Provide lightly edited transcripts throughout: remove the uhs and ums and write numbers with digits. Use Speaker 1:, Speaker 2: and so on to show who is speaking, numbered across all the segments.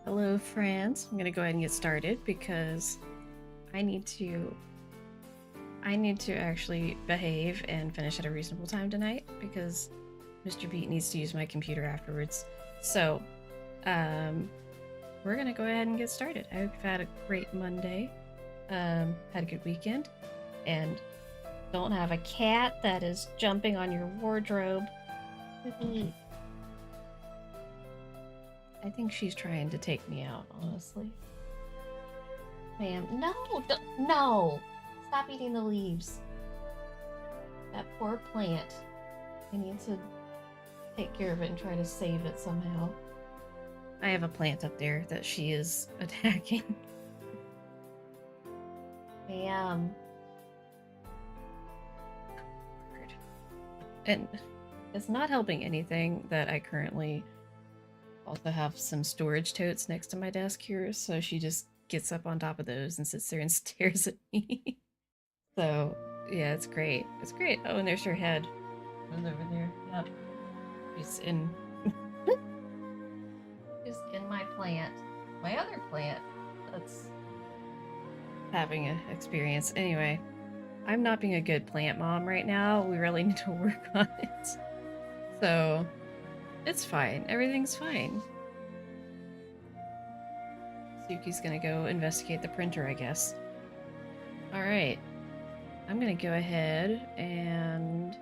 Speaker 1: Hello, friends. I'm gonna go ahead and get started because I need to actually behave and finish at a reasonable time tonight because Mr. Beat needs to use my computer afterwards. So, we're gonna go ahead and get started. I hope you've had a great Monday, had a good weekend, and don't have a cat that is jumping on your wardrobe. I think she's trying to take me out, honestly. Ma'am, no, no! Stop eating the leaves. That poor plant. I need to take care of it and try to save it somehow. I have a plant up there that she is attacking. Ma'am. And it's not helping anything that I currently also have some storage totes next to my desk here, so she just gets up on top of those and sits there and stares at me. So, yeah, it's great. It's great. Oh, and there's her head. One's over there. Yep. She's in... She's in my plant. My other plant. That's having an experience. Anyway, I'm not being a good plant mom right now. We really need to work on it. So, it's fine. Everything's fine. Suki's gonna go investigate the printer, I guess. Alright. I'm gonna go ahead and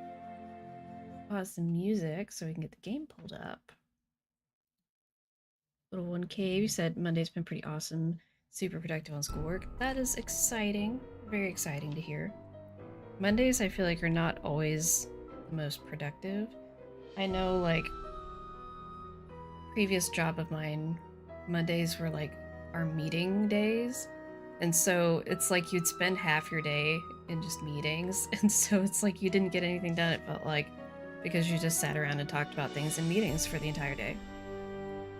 Speaker 1: pause the music so we can get the game pulled up. Little 1K, you said Monday's been pretty awesome. Super productive on schoolwork. That is exciting. Very exciting to hear. Mondays, I feel like, are not always the most productive. I know, like, previous job of mine, Mondays were, like, our meeting days. And so it's like you'd spend half your day in just meetings. And so it's like you didn't get anything done, it felt like, because you just sat around and talked about things in meetings for the entire day.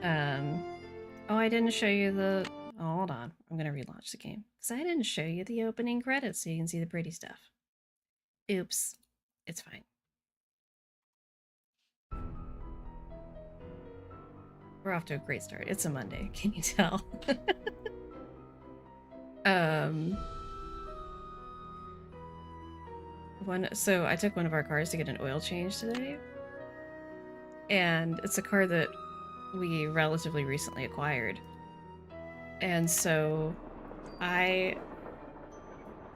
Speaker 1: Oh, I didn't show you the... Oh, hold on. I'm gonna relaunch the game. Because I didn't show you the opening credits so you can see the pretty stuff. Oops. It's fine. We're off to a great start. It's a Monday, can you tell? So I took one of our cars to get an oil change today. And it's a car that we relatively recently acquired. And so there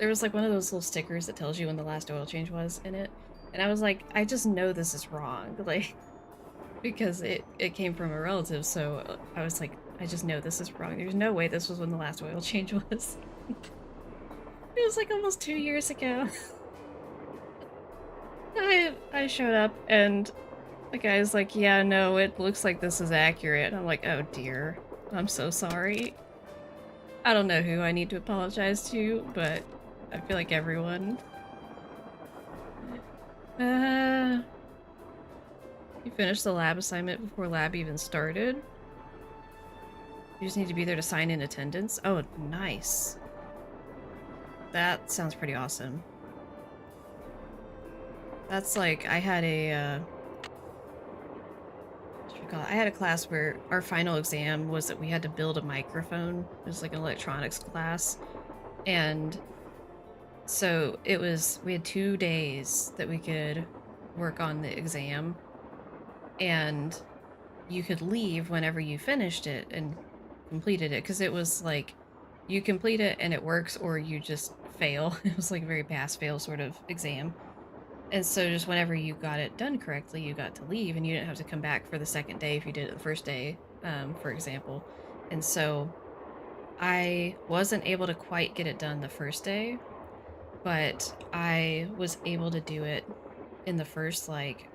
Speaker 1: was like one of those little stickers that tells you when the last oil change was in it. And I was like, I just know this is wrong. Like, because it came from a relative, so I was like, I just know this is wrong. There's no way this was when the last oil change was. It was like almost 2 years ago. I showed up and the guy's like, yeah, no, it looks like this is accurate. And I'm like, oh dear, I'm so sorry. I don't know who I need to apologize to, but I feel like everyone. You finished the lab assignment before lab even started? You just need to be there to sign in attendance? Oh, nice. That sounds pretty awesome. That's like, I had a, I had a class where our final exam was that we had to build a microphone. It was like an electronics class. And so we had 2 days that we could work on the exam. And you could leave whenever you finished it and completed it. Because it was like, you complete it and it works, or you just fail. It was like a very pass-fail sort of exam. And so just whenever you got it done correctly, you got to leave, and you didn't have to come back for the second day if you did it the first day, for example. And so I wasn't able to quite get it done the first day, but I was able to do it in the first, like,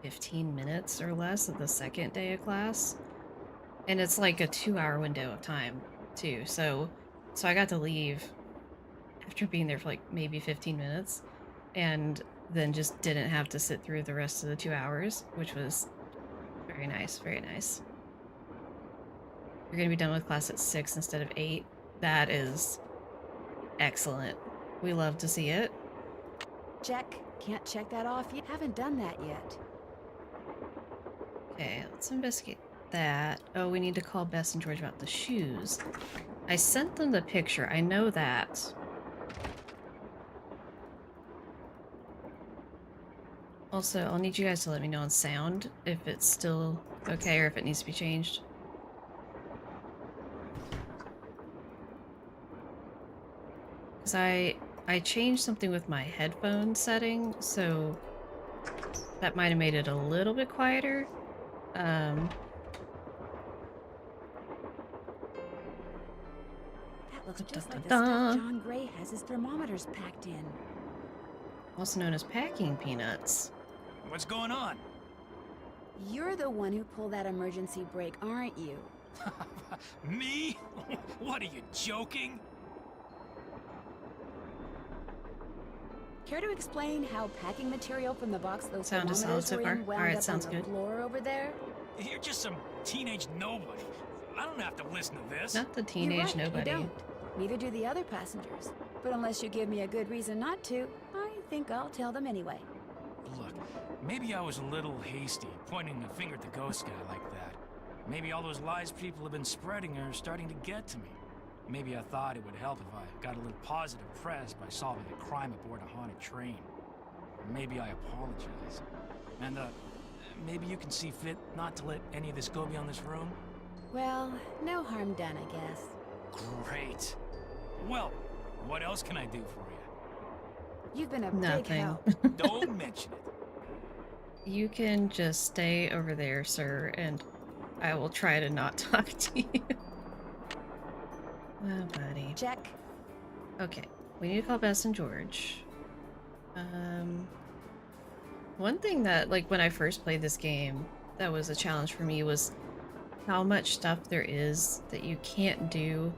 Speaker 1: 15 minutes or less of the second day of class. And it's like a 2-hour window of time, too. So I got to leave after being there for, like, maybe 15 minutes. And then just didn't have to sit through the rest of the 2 hours, which was very nice, very nice. You're gonna be done with class at 6 instead of 8. That is excellent. We love to see it.
Speaker 2: Check. Can't check that off yet. Haven't done that yet.
Speaker 1: Okay, let's investigate that. Oh, we need to call Bess and George about the shoes. I sent them the picture. I know that. Also, I'll need you guys to let me know on sound if it's still okay or if it needs to be changed. Because I changed something with my headphone setting, so that might have made it a little bit quieter.
Speaker 2: That looks just like the stuff John Gray has his thermometers packed in.
Speaker 1: Also known as packing peanuts.
Speaker 3: What's going on?
Speaker 2: You're the one who pulled that emergency brake, aren't you?
Speaker 3: Me? What, are you joking?
Speaker 2: Care to explain how packing material from the box those
Speaker 1: Sound is
Speaker 2: thermometers
Speaker 1: solid so
Speaker 2: were
Speaker 1: far?
Speaker 2: in wound
Speaker 1: Alright,
Speaker 2: up
Speaker 1: sounds
Speaker 2: on the
Speaker 1: good.
Speaker 2: floor over there?
Speaker 3: You're just some teenage nobody. I don't have to listen to this.
Speaker 1: Not the
Speaker 2: You're
Speaker 1: teenage
Speaker 2: right,
Speaker 1: nobody.
Speaker 2: You don't. Neither do the other passengers. But unless you give me a good reason not to, I think I'll tell them anyway.
Speaker 3: Look, maybe I was a little hasty, pointing the finger at the ghost guy like that. Maybe all those lies people have been spreading are starting to get to me. Maybe I thought it would help if I got a little positive press by solving a crime aboard a haunted train. Maybe I apologize. And, maybe you can see fit not to let any of this go beyond this room?
Speaker 2: Well, no harm done, I guess.
Speaker 3: Great. Well, what else can I do for you?
Speaker 2: You've been a big
Speaker 1: Nothing.
Speaker 2: help.
Speaker 3: Don't mention it.
Speaker 1: You can just stay over there, sir, and I will try to not talk to you. Oh, buddy.
Speaker 2: Check.
Speaker 1: Okay, we need to call Bess and George. One thing that, like, when I first played this game, that was a challenge for me was how much stuff there is that you can't do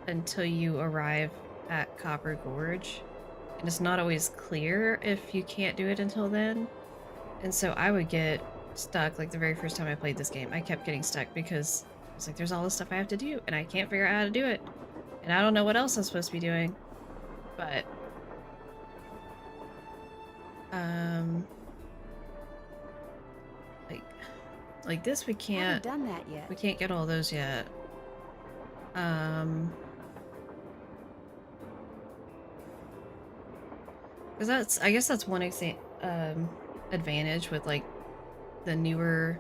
Speaker 1: until you arrive at Copper Gorge. And it's not always clear if you can't do it until then. And so I would get stuck, like the very first time I played this game. I kept getting stuck because I was like, there's all this stuff I have to do, and I can't figure out how to do it. And I don't know what else I'm supposed to be doing. But like this we
Speaker 2: Haven't
Speaker 1: can't
Speaker 2: done that yet.
Speaker 1: we can't get all those yet. Because I guess that's one advantage with like the newer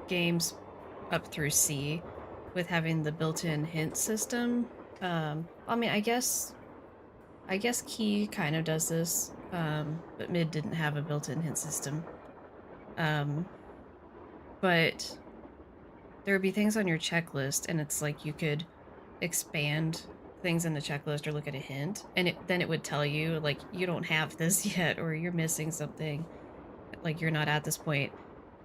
Speaker 1: games up through C with having the built-in hint system. I mean, I guess Key kind of does this, but Mid didn't have a built-in hint system. But there would be things on your checklist, and it's like you could expand things in the checklist or look at a hint, and then it would tell you, like, you don't have this yet, or you're missing something, like you're not at this point.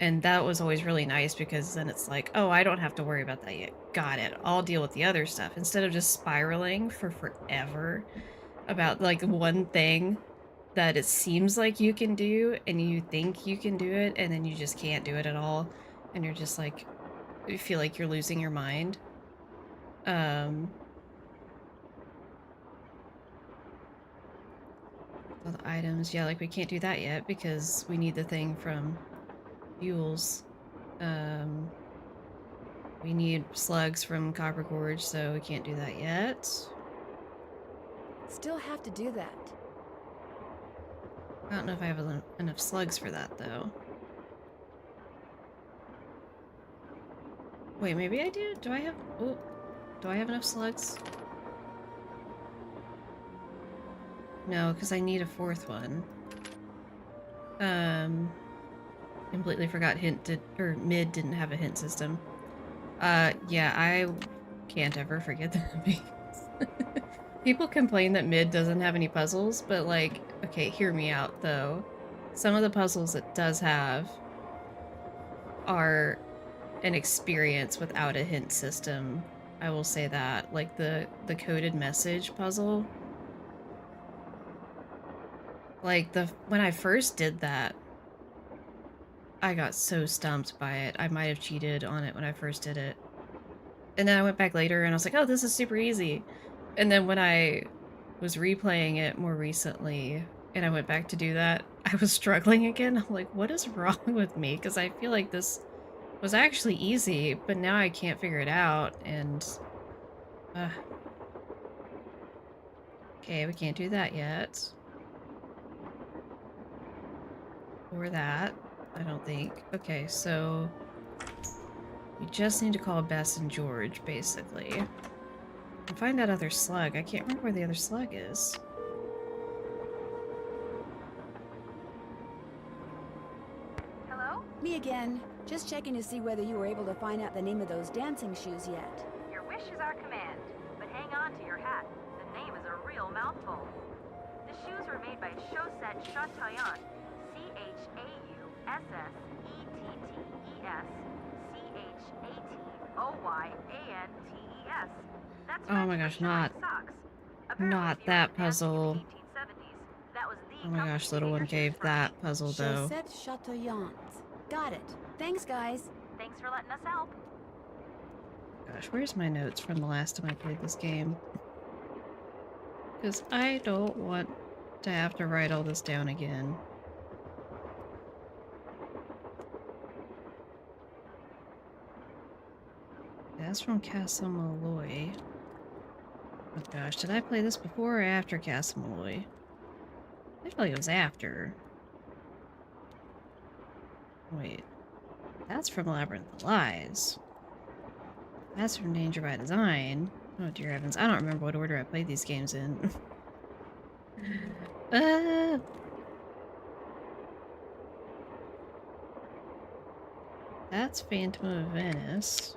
Speaker 1: And that was always really nice because then it's like, oh, I don't have to worry about that yet. Got it. I'll deal with the other stuff instead of just spiraling for forever about like one thing that it seems like you can do and you think you can do it and then you just can't do it at all. And you're just like, you feel like you're losing your mind. All the items, yeah, like we can't do that yet because we need the thing from Buell's. We need slugs from Copper Gorge, so we can't do that yet.
Speaker 2: Still have to do that.
Speaker 1: I don't know if I have enough slugs for that, though. Wait, maybe I do? Do I have... Oh, do I have enough slugs? No, because I need a fourth one. Completely forgot Mid didn't have a hint system. Yeah, I can't ever forget that. People complain that Mid doesn't have any puzzles, but like, okay, hear me out though. Some of the puzzles it does have are an experience without a hint system. I will say that. Like the coded message puzzle. Like when I first did that, I got so stumped by it. I might have cheated on it when I first did it. And then I went back later and I was like, oh, this is super easy. And then when I was replaying it more recently and I went back to do that, I was struggling again. I'm like, what is wrong with me? Because I feel like this was actually easy, but now I can't figure it out, and... Uh, okay, we can't do that yet. Or that, I don't think. Okay, so... we just need to call Bess and George, basically. And find that other slug. I can't remember where the other slug is.
Speaker 2: Hello? Me again. Just checking to see whether you were able to find out the name of those dancing shoes yet.
Speaker 4: Your wish is our command, but hang on to your hat. The name is a real mouthful. The shoes were made by Chaussette Chateauyan. Chaussette That's
Speaker 1: Oh my gosh, not that puzzle. Oh my gosh, little one gave that puzzle though.
Speaker 2: Chaussette Chateauyan. Got it. Thanks, guys.
Speaker 4: Thanks for letting us help.
Speaker 1: Gosh, where's my notes from the last time I played this game? Because I don't want to have to write all this down again. That's from Castle Malloy. Oh gosh, did I play this before or after Castle Malloy? I feel like it was after. Wait. That's from Labyrinth of Lies. That's from Danger by Design. Oh dear heavens, I don't remember what order I played these games in. That's Phantom of Venice.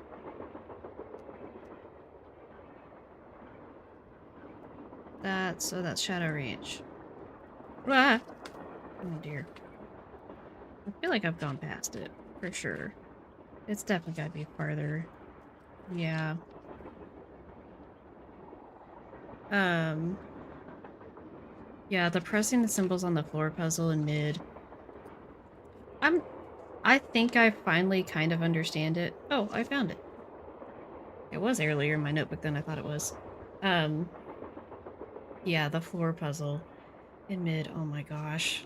Speaker 1: That's Shadow Range. Ah! Oh dear. I feel like I've gone past it, for sure. It's definitely gotta be farther. Yeah. Yeah, the pressing the symbols on the floor puzzle in mid. I think I finally kind of understand it. Oh, I found it. It was earlier in my notebook than I thought it was. Yeah, the floor puzzle in mid. Oh my gosh.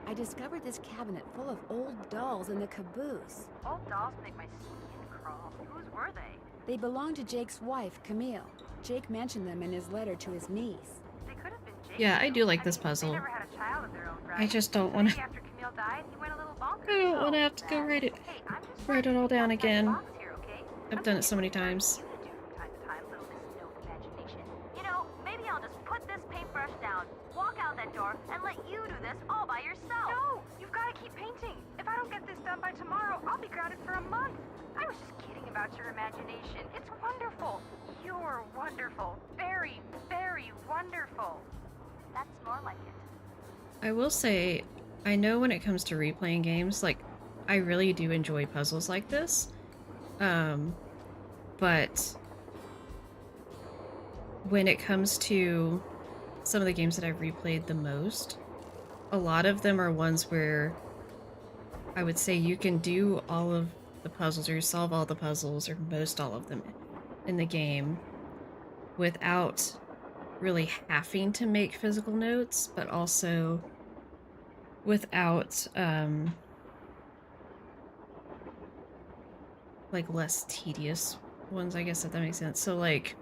Speaker 2: I discovered this cabinet full of old dolls in the caboose.
Speaker 4: Old dolls make my skin crawl. Whose were they?
Speaker 2: They belonged to Jake's wife, Camille. Jake mentioned them in his letter to his niece.
Speaker 4: They could have been Jake's.
Speaker 1: Yeah, I do like this
Speaker 4: They
Speaker 1: puzzle.
Speaker 4: never had a child of their own, right?
Speaker 1: I just don't want to.
Speaker 4: Maybe after Camille died, he went a little bonkers.
Speaker 1: I don't want to have to go write it.
Speaker 4: Hey, I'm just
Speaker 1: Write it all down again.
Speaker 4: here, okay?
Speaker 1: I've done it so many times.
Speaker 4: You to do from time to time, little Miss No Imagination. You know, maybe I'll just put this paintbrush down, walk out that door, and let you do this all by yourself.
Speaker 5: No! You've got to keep painting. If I don't get this done by tomorrow, I'll be grounded for a month. I was just kidding about your imagination. It's wonderful. You're wonderful. Very, very wonderful.
Speaker 4: That's more like it.
Speaker 1: I will say, I know when it comes to replaying games, like, I really do enjoy puzzles like this. But when it comes to some of the games that I've replayed the most, a lot of them are ones where I would say you can do all of the puzzles or solve all the puzzles or most all of them in the game without really having to make physical notes, but also without like less tedious ones, I guess, if that makes sense. So like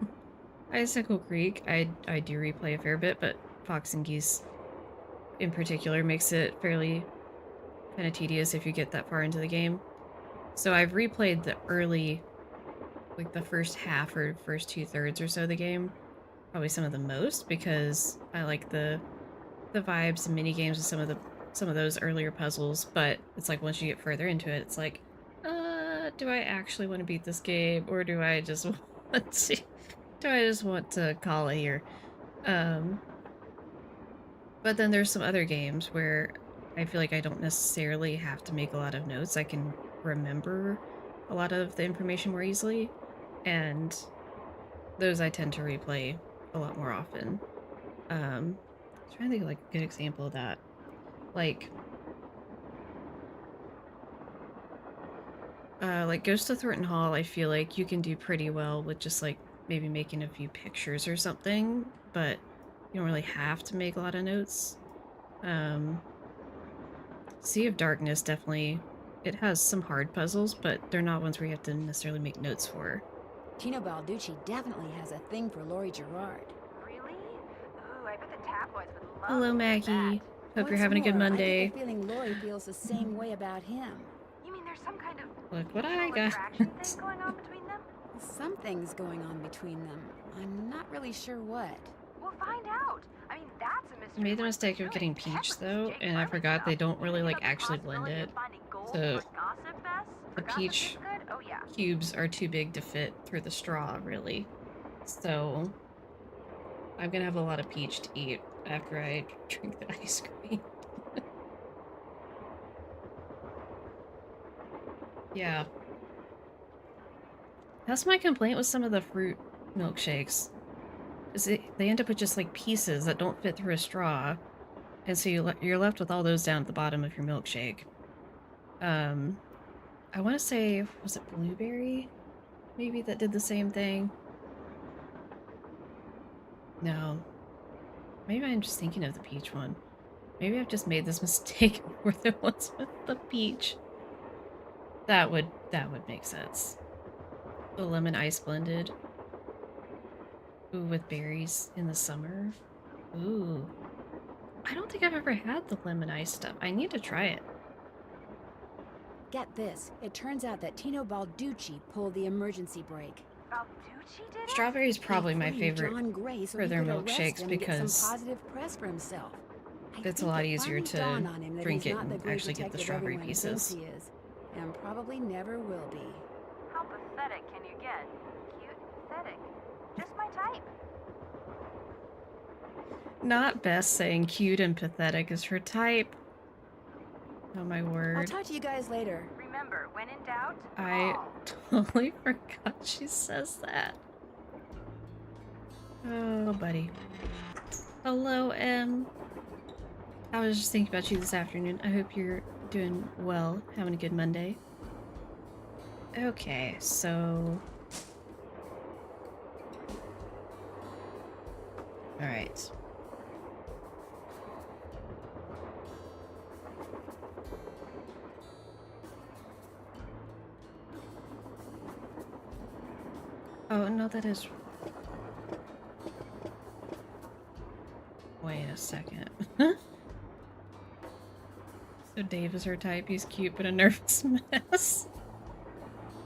Speaker 1: Icicle Creek, I do replay a fair bit, but Fox and Geese in particular makes it fairly kind of tedious if you get that far into the game. So I've replayed the early, like the first half or first 2/3 or so of the game, probably some of the most, because I like the vibes and mini games of some of those earlier puzzles. But it's like once you get further into it, it's like, do I actually want to beat this game, or do I just want to call it here? But then there's some other games where I feel like I don't necessarily have to make a lot of notes. I can remember a lot of the information more easily, and those I tend to replay a lot more often. I'm trying to think of like a good example of that. Like Ghost of Thornton Hall, I feel like you can do pretty well with just like maybe making a few pictures or something, but you don't really have to make a lot of notes. Sea of Darkness definitely it has some hard puzzles, but they're not ones where you have to necessarily make notes for.
Speaker 2: Tino Balducci definitely has a thing for Laurie Gerard.
Speaker 5: Really? Ooh, I bet the tabloids would love
Speaker 1: Hello,
Speaker 5: to hear that.
Speaker 1: Maggie. Hope you're
Speaker 2: What's
Speaker 1: having a good
Speaker 2: more,
Speaker 1: Monday.
Speaker 2: I get the feeling Laurie feels the same way about him.
Speaker 5: You mean there's some kind of
Speaker 1: Look what I
Speaker 5: mutual
Speaker 1: got.
Speaker 5: attraction thing going on between them?
Speaker 2: Something's going on between them. I'm not really sure what.
Speaker 5: We'll find out. I mean, that's a
Speaker 1: I
Speaker 5: mystery.
Speaker 1: made the
Speaker 5: worth
Speaker 1: mistake of
Speaker 5: pursuing.
Speaker 1: getting
Speaker 5: Heck
Speaker 1: peach
Speaker 5: with this
Speaker 1: though,
Speaker 5: Jake
Speaker 1: and I
Speaker 5: Farley
Speaker 1: forgot
Speaker 5: stuff.
Speaker 1: they don't really
Speaker 5: Thinking
Speaker 1: like
Speaker 5: about the
Speaker 1: actually blend
Speaker 5: possibility
Speaker 1: it.
Speaker 5: of finding gold
Speaker 1: So
Speaker 5: for Gossip Fest?
Speaker 1: the
Speaker 5: For Gossip
Speaker 1: peach
Speaker 5: Is Good? Oh yeah.
Speaker 1: cubes are too big to fit through the straw, really. So I'm gonna have a lot of peach to eat after I drink the ice cream. Yeah. That's my complaint with some of the fruit milkshakes. Is they end up with just like pieces that don't fit through a straw. And so you're left with all those down at the bottom of your milkshake. I want to say, was it blueberry? Maybe that did the same thing. No. Maybe I'm just thinking of the peach one. Maybe I've just made this mistake more than once with the peach. That would make sense. The lemon ice blended. Ooh, with berries in the summer. Ooh. I don't think I've ever had the lemon ice stuff. I need to try it.
Speaker 2: Get this, it turns out that Tino Balducci pulled the emergency brake.
Speaker 5: Balducci did it?
Speaker 1: Strawberry is probably my
Speaker 2: He freed
Speaker 1: favorite
Speaker 2: John Gray so
Speaker 1: for
Speaker 2: he
Speaker 1: their
Speaker 2: could arrest
Speaker 1: milkshakes
Speaker 2: him and get
Speaker 1: because
Speaker 2: some positive press for himself. I
Speaker 1: it's a
Speaker 2: think
Speaker 1: lot
Speaker 2: it
Speaker 1: easier
Speaker 2: finally
Speaker 1: to
Speaker 2: dawned on him that
Speaker 1: drink
Speaker 2: he's
Speaker 1: it
Speaker 2: not the
Speaker 1: and
Speaker 2: great
Speaker 1: actually get the
Speaker 2: detective
Speaker 1: strawberry
Speaker 2: everyone
Speaker 1: pieces.
Speaker 2: thinks he is, and probably never will be.
Speaker 4: How pathetic can you get? Cute and pathetic. Just my type.
Speaker 1: Not Bess saying cute and pathetic is her type. Oh my
Speaker 2: I'll
Speaker 1: word.
Speaker 2: talk to you guys later.
Speaker 4: Remember, when in doubt,
Speaker 1: I
Speaker 4: call.
Speaker 1: totally forgot she says that. Oh, buddy. Hello, Em. I was just thinking about you this afternoon. I hope you're doing well, having a good Monday. Okay, so... Alright. Oh, no, that is... Wait a second. So Dave is her type. He's cute but a nervous mess.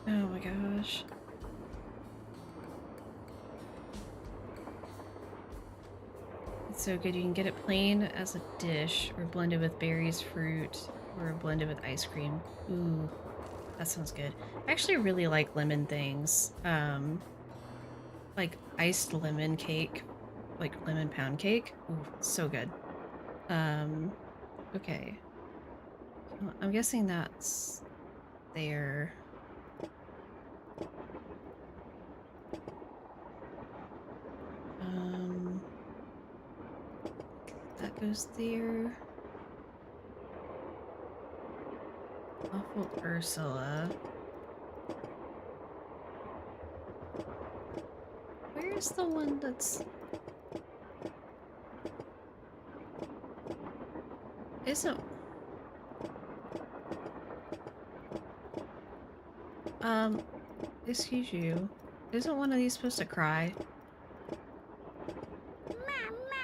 Speaker 1: Oh my gosh. It's so good. You can get it plain as a dish, or blended with berries, fruit, or blended with ice cream. Ooh, that sounds good. I actually really like lemon things. Like iced lemon cake, like lemon pound cake. Ooh, so good. Okay. I'm guessing that's there. That goes there. Awful Ursula. Where's the one that's... Isn't... excuse you. Isn't one of these supposed to cry?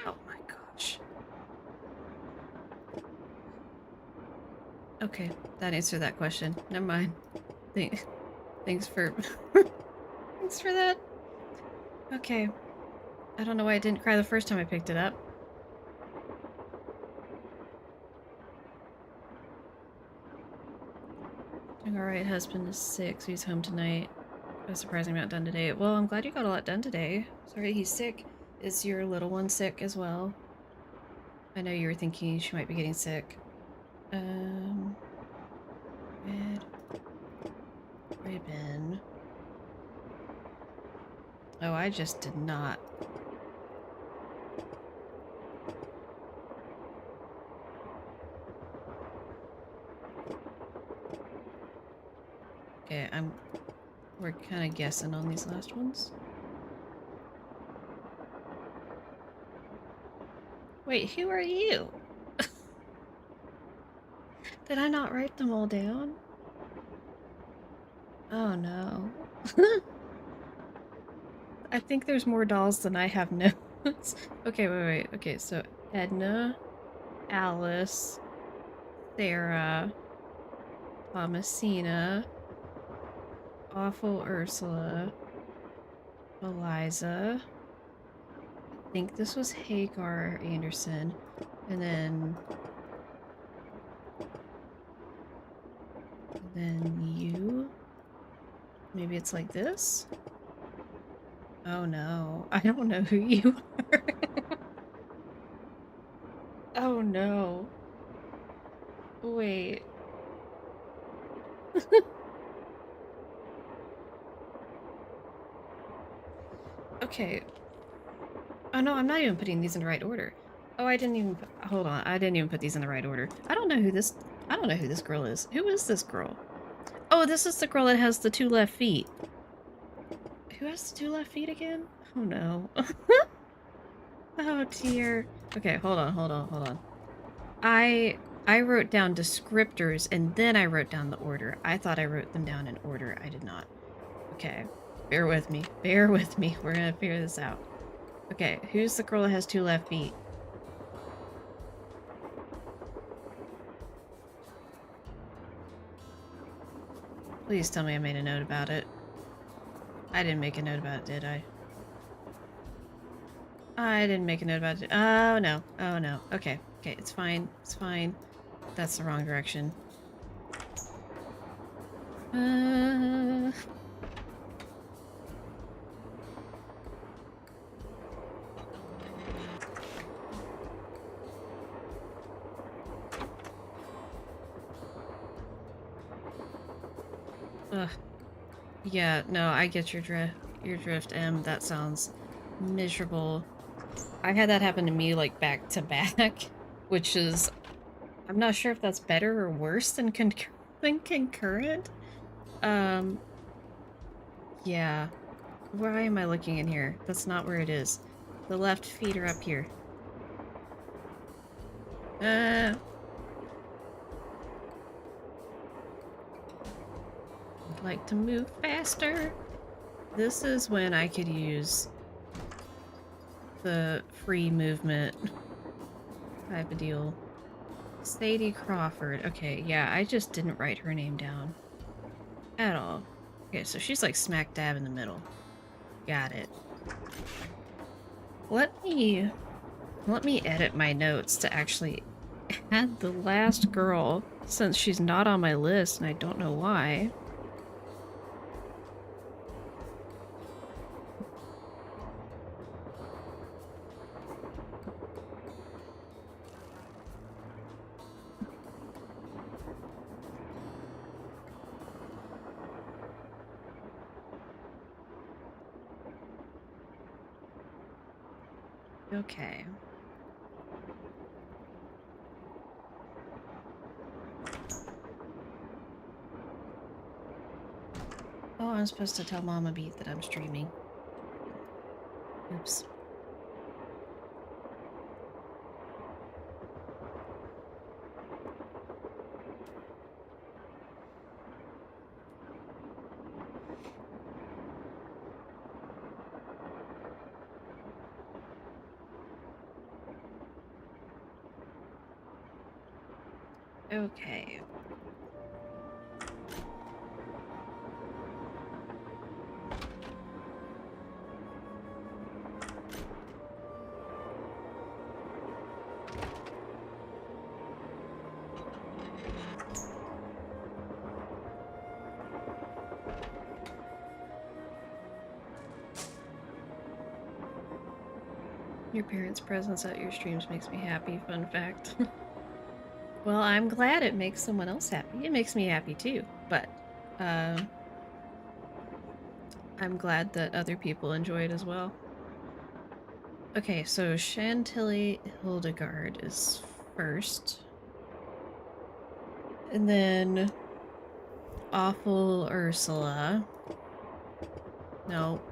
Speaker 1: Oh my gosh. Okay, that answered that question. Never mind. Thanks for... Thanks for that. Okay. I don't know why it didn't cry the first time I picked it up. Alright, husband is sick, so he's home tonight. I was surprised I'm not done today. Well, I'm glad you got a lot done today. Sorry he's sick. Is your little one sick as well? I know you were thinking she might be getting sick. Red ribbon. Oh, I just did not. Okay, we're kind of guessing on these last ones. Wait, who are you? Did I not write them all down? Oh no. I think there's more dolls than I have notes. Okay, wait. Okay, so Edna, Alice, Sarah, Thomasina, Awful Ursula, Eliza. I think this was Hagar Anderson. And then you. Maybe it's like this? Oh no. I don't know who you are. Oh no. Wait. Okay. Oh no, I'm not even putting these in the right order. Oh, I didn't even hold on. I didn't even put these in the right order. I don't know who this girl is. Who is this girl? Oh, this is the girl that has the 2 left feet. Who has the 2 left feet again? Oh no. Oh dear. Okay, hold on. I wrote down descriptors and then I wrote down the order. I thought I wrote them down in order. I did not. Okay. Bear with me. Bear with me. We're gonna figure this out. Okay, who's the girl that has 2 left feet? Please tell me I made a note about it. I didn't make a note about it, did I? I didn't make a note about it. Oh no. Oh no. Okay. Okay, it's fine. It's fine. That's the wrong direction. Ugh. Yeah, no, I get your drift, Em. That sounds miserable. I had that happen to me, like, back to back, which is... I'm not sure if that's better or worse than concurrent. Yeah. Why am I looking in here? That's not where it is. The left feet are up here. I'd like to move faster. This is when I could use the free movement type of deal. Sadie Crawford. Okay, yeah, I just didn't write her name down. At all. Okay, so she's like smack dab in the middle. Got it. Let me edit my notes to actually add the last girl, since she's not on my list and I don't know why. Okay. Oh, I'm supposed to tell Mama Beat that I'm streaming. Oops. Okay. Your parents' presence at your streams makes me happy, fun fact. Well, I'm glad it makes someone else happy. It makes me happy too, but I'm glad that other people enjoy it as well. Okay, so Chantilly Hildegard is first. And then Awful Ursula. No.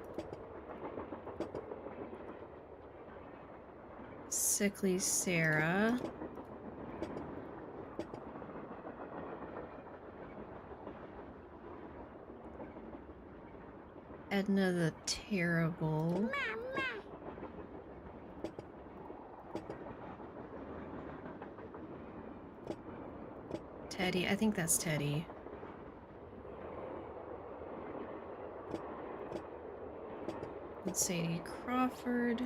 Speaker 1: Sickly Sarah. Edna the Terrible. Teddy, I think that's Teddy. And Sadie Crawford.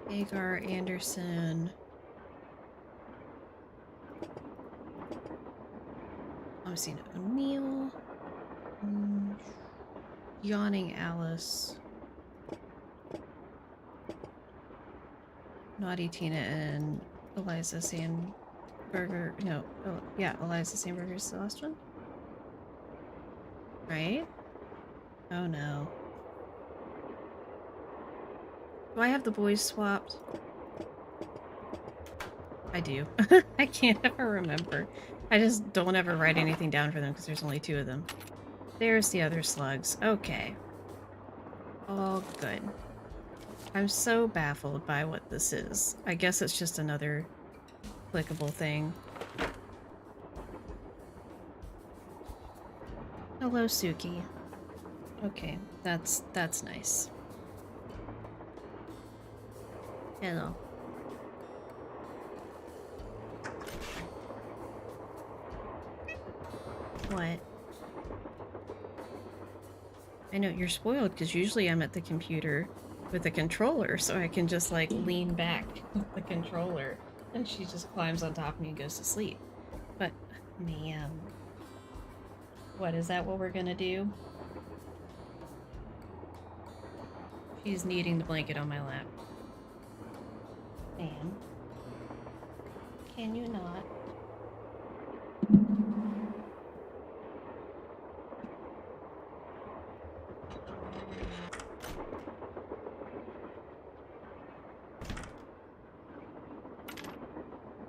Speaker 1: Hagar Anderson. Thomasina O'Neill. Yawning Alice. Naughty Tina and Eliza Sandberger. No, oh, yeah, Eliza Sandberger's the last one? Right? Oh no. Do I have the boys swapped? I do. I can't ever remember. I just don't ever write anything down for them because there's only 2 of them. There's the other slugs. Okay. All good. I'm so baffled by what this is. I guess it's just another clickable thing. Hello, Suki. Okay, that's nice. Hello. What? I know, you're spoiled because usually I'm at the computer with the controller, so I can just like lean back with the controller and she just climbs on top of me and goes to sleep. But, ma'am. What, is that what we're gonna do? She's kneading the blanket on my lap. Ma'am. Can you not?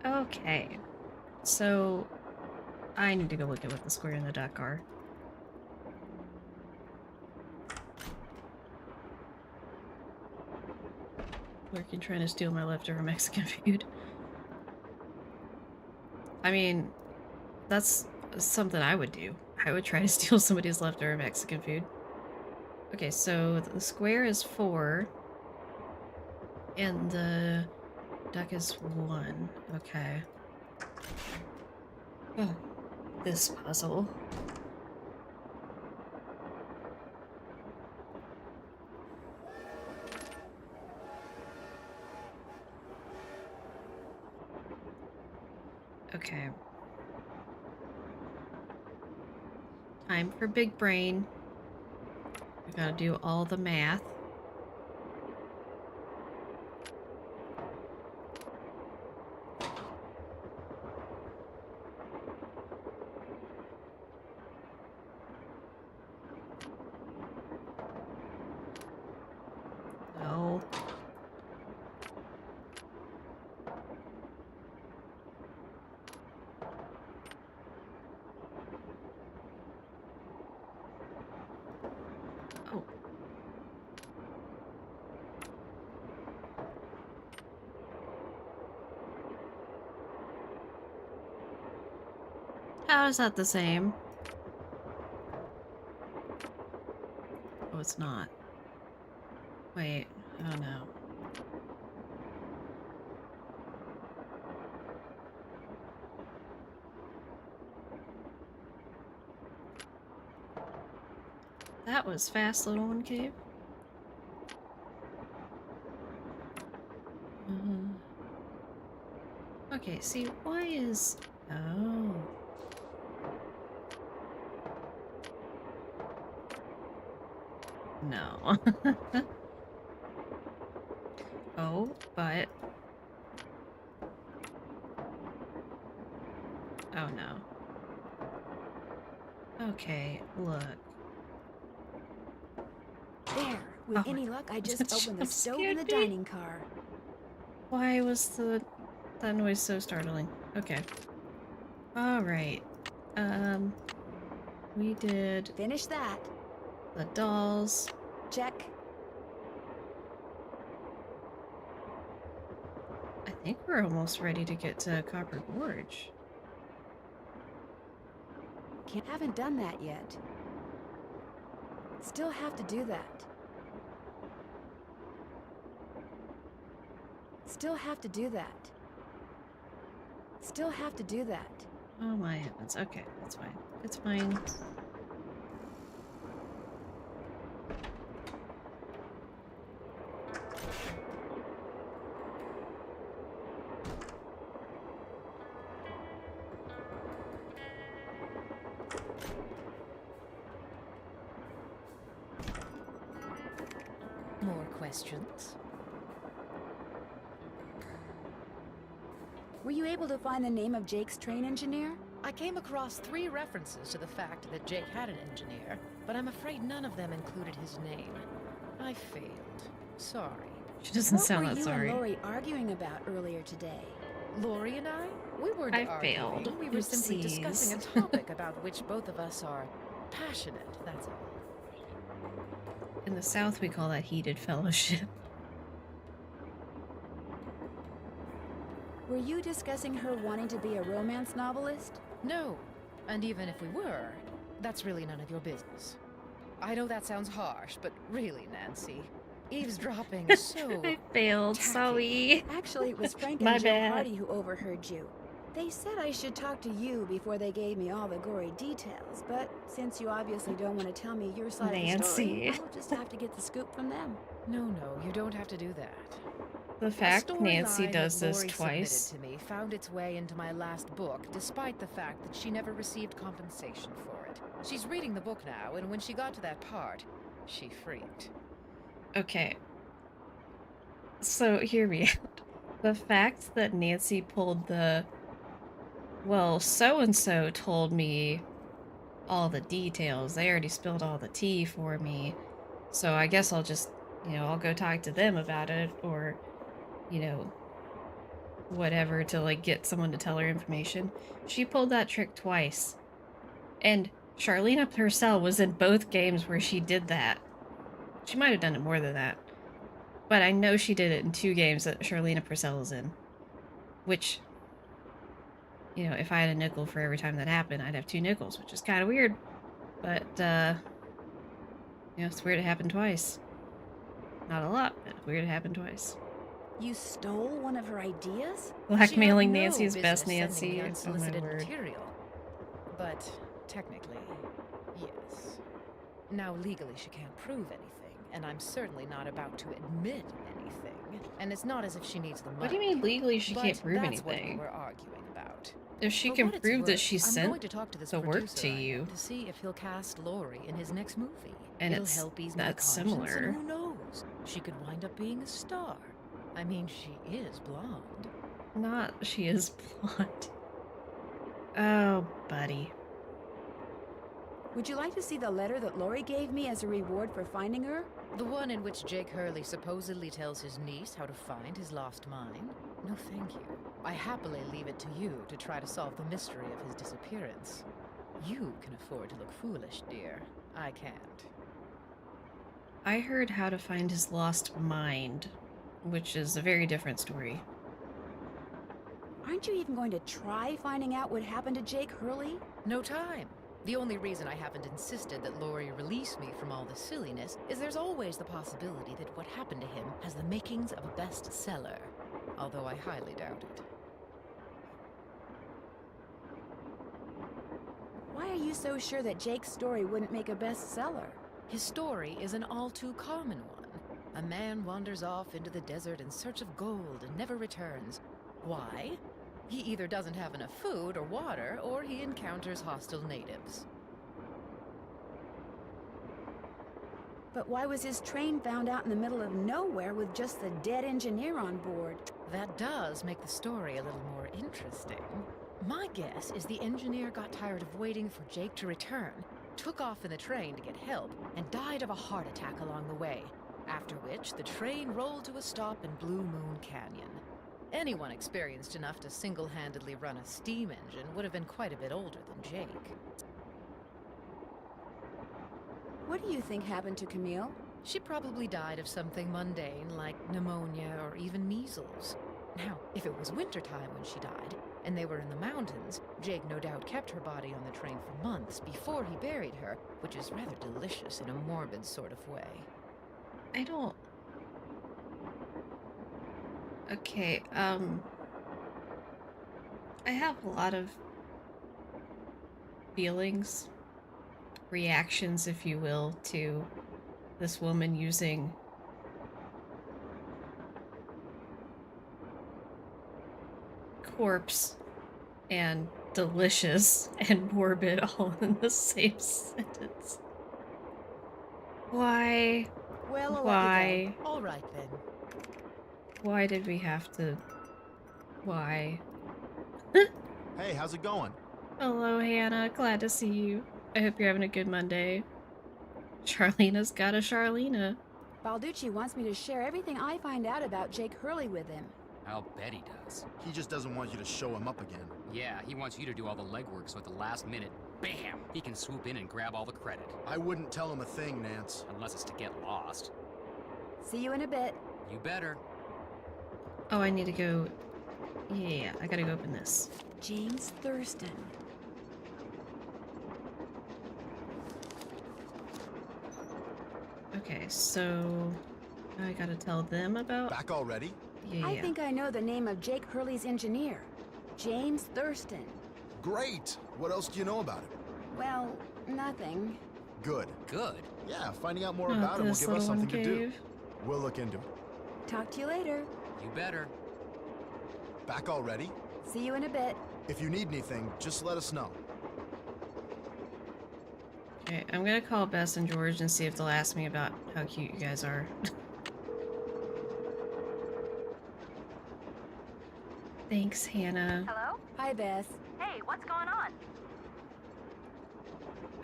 Speaker 1: Okay, so I need to go look at what the square and the duck are. Working trying to steal my leftover Mexican food. I mean, that's something I would do. I would try to steal somebody's leftover Mexican food. Okay, so the square is 4. And the duck is 1. Okay. Oh, this puzzle. Okay. Time for big brain. We gotta do all the math. No. Oh. How is that the same? Oh, it's not. Wait, oh no. That was fast, little one cave. Okay, see, why is... Oh. No. Oh, but... Oh no. Okay, look.
Speaker 2: There. With
Speaker 1: Oh
Speaker 2: any luck, I just
Speaker 1: That
Speaker 2: opened the
Speaker 1: jump
Speaker 2: stove in the
Speaker 1: scared me.
Speaker 2: dining car.
Speaker 1: Why was that noise so startling? Okay. Alright. We did
Speaker 2: Finish that.
Speaker 1: the dolls.
Speaker 2: Check.
Speaker 1: I think we're almost ready to get to Copper Gorge.
Speaker 2: Haven't done that yet. Still have to do that. Still have to do that. Still have to do that.
Speaker 1: Oh my heavens. Okay, that's fine. It's fine.
Speaker 6: More questions?
Speaker 2: Were you able to find the name of Jake's train engineer?
Speaker 6: I came across 3 references to the fact that Jake had an engineer, but I'm afraid none of them included his name. I failed. Sorry.
Speaker 1: She doesn't
Speaker 2: What
Speaker 1: sound
Speaker 2: were
Speaker 1: that
Speaker 2: you
Speaker 1: sorry.
Speaker 2: and Lori arguing about earlier today?
Speaker 6: Lori and I? We weren't
Speaker 1: I
Speaker 6: arguing.
Speaker 1: failed.
Speaker 6: We were simply
Speaker 1: Oopsies.
Speaker 6: discussing a topic about which both of us are passionate, that's all.
Speaker 1: In the South, we call that heated fellowship.
Speaker 2: Were you discussing her wanting to be a romance novelist?
Speaker 6: No. And even if we were, that's really none of your business. I know that sounds harsh, but really, Nancy, eavesdropping is so...
Speaker 1: I failed.
Speaker 6: tacky.
Speaker 1: Sorry.
Speaker 2: Actually, it was Frank
Speaker 1: My
Speaker 2: and Joe
Speaker 1: bad.
Speaker 2: Hardy who overheard you. They said I should talk to you before they gave me all the gory details, but since you obviously don't want to tell me your side of the
Speaker 1: Nancy.
Speaker 2: story, I'll just have to get the scoop from them.
Speaker 6: No, you don't have to do that.
Speaker 1: The fact
Speaker 6: A
Speaker 1: Nancy
Speaker 6: storyline
Speaker 1: does
Speaker 6: that
Speaker 1: this
Speaker 6: Lori
Speaker 1: twice.
Speaker 6: submitted to me found its way into my last book, despite the fact that she never received compensation for it. She's reading the book now, and when she got to that part, she freaked.
Speaker 1: Okay. So, hear me out. The fact that Nancy pulled the, well, so-and-so told me all the details. They already spilled all the tea for me. So I guess I'll just, I'll go talk to them about it, or, whatever, to, like, get someone to tell her information. She pulled that trick twice. And Charlene Purcell was in both games where she did that. She might have done it more than that. But I know she did it in 2 games that Charlene Purcell was in. Which, if I had a nickel for every time that happened, I'd have 2 nickels, which is kind of weird. But, it's weird it happened twice. Not a lot, but weird it happened twice.
Speaker 2: You stole one of her ideas?
Speaker 1: Blackmailing
Speaker 6: She had no
Speaker 1: Nancy is best
Speaker 6: business sending
Speaker 1: Nancy.
Speaker 6: me
Speaker 1: Oh my
Speaker 6: unsolicited
Speaker 1: word.
Speaker 6: material. But technically, yes. Now legally she can't prove anything, and I'm certainly not about to admit anything. And it's not as if she needs the money.
Speaker 1: What do you mean legally she
Speaker 6: But
Speaker 1: can't prove
Speaker 6: that's what we
Speaker 1: anything?
Speaker 6: were arguing about.
Speaker 1: If she
Speaker 6: For
Speaker 1: can
Speaker 6: what it's
Speaker 1: prove that
Speaker 6: worth,
Speaker 1: she
Speaker 6: I'm
Speaker 1: sent
Speaker 6: going to talk to this
Speaker 1: the work
Speaker 6: producer
Speaker 1: to
Speaker 6: I know
Speaker 1: you,
Speaker 6: to see if he'll cast Lori in his next movie.
Speaker 1: and
Speaker 6: It'll
Speaker 1: it's
Speaker 6: help ease my
Speaker 1: that's
Speaker 6: conscience,
Speaker 1: similar.
Speaker 6: and who knows? She could wind up being a star. I mean, she is blonde.
Speaker 1: Not she is blonde. Oh, buddy.
Speaker 2: Would you like to see the letter that Lori gave me as a reward for finding her?
Speaker 6: The one in which Jake Hurley supposedly tells his niece how to find his lost mine? No, thank you. I happily leave it to you to try to solve the mystery of his disappearance. You can afford to look foolish, dear. I can't.
Speaker 1: I heard how to find his lost mind, which is a very different story.
Speaker 2: Aren't you even going to try finding out what happened to Jake Hurley?
Speaker 6: No time. The only reason I haven't insisted that Lori release me from all this silliness is there's always the possibility that what happened to him has the makings of a bestseller, although I highly doubt it.
Speaker 2: Why are you so sure that Jake's story wouldn't make a bestseller?
Speaker 6: His story is an all too common one. A man wanders off into the desert in search of gold and never returns. Why? He either doesn't have enough food or water, or he encounters hostile natives.
Speaker 2: But why was his train found out in the middle of nowhere with just the dead engineer on board?
Speaker 6: That does make the story a little more interesting. My guess is the engineer got tired of waiting for Jake to return, took off in the train to get help, and died of a heart attack along the way, after which the train rolled to a stop in Blue Moon Canyon. Anyone experienced enough to single-handedly run a steam engine would have been quite a bit older than Jake.
Speaker 2: What do you think happened to Camille?
Speaker 6: She probably died of something mundane like pneumonia or even measles. Now, if it was wintertime when she died, and they were in the mountains, Jake no doubt kept her body on the train for months before he buried her, which is rather delicious in a morbid sort of way.
Speaker 1: I don't... Okay, I have a lot of feelings, reactions, if you will, to this woman using corpse and delicious and morbid all in the same sentence. Why?
Speaker 2: Well, I'll let you
Speaker 1: Why?
Speaker 6: All right, then.
Speaker 1: Why did we have to? Why?
Speaker 7: Hey, how's it going?
Speaker 1: Hello, Hannah. Glad to see you. I hope you're having a good Monday. Charlena's got a Charlena.
Speaker 2: Balducci wants me to share everything I find out about Jake Hurley with him.
Speaker 8: I'll bet he does.
Speaker 7: He just doesn't want you to show him up again.
Speaker 8: Yeah, he wants you to do all the legwork so at the last minute, bam, he can swoop in and grab all the credit.
Speaker 7: I wouldn't tell him a thing, Nance.
Speaker 8: Unless it's to get lost.
Speaker 2: See you in a bit.
Speaker 8: You better.
Speaker 1: Oh, I need to go. Yeah, I gotta go open this.
Speaker 2: James Thurston.
Speaker 1: Okay, so I gotta tell them about.
Speaker 7: Back already?
Speaker 1: Yeah.
Speaker 2: I think I know the name of Jake Hurley's engineer. James Thurston.
Speaker 7: Great! What else do you know about him?
Speaker 2: Well, nothing.
Speaker 7: Good.
Speaker 8: Good.
Speaker 7: Yeah, finding out more
Speaker 1: Oh,
Speaker 7: about him will
Speaker 1: this
Speaker 7: give us
Speaker 1: little
Speaker 7: something to do.
Speaker 1: cave.
Speaker 7: We'll look into it.
Speaker 2: Talk to you later.
Speaker 8: You better.
Speaker 7: Back already?
Speaker 2: See you in a bit.
Speaker 7: If you need anything, just let us know.
Speaker 1: Okay, I'm gonna call Bess and George and see if they'll ask me about how cute you guys are. Thanks, Hannah.
Speaker 4: Hello?
Speaker 2: Hi, Beth.
Speaker 4: Hey, what's going on?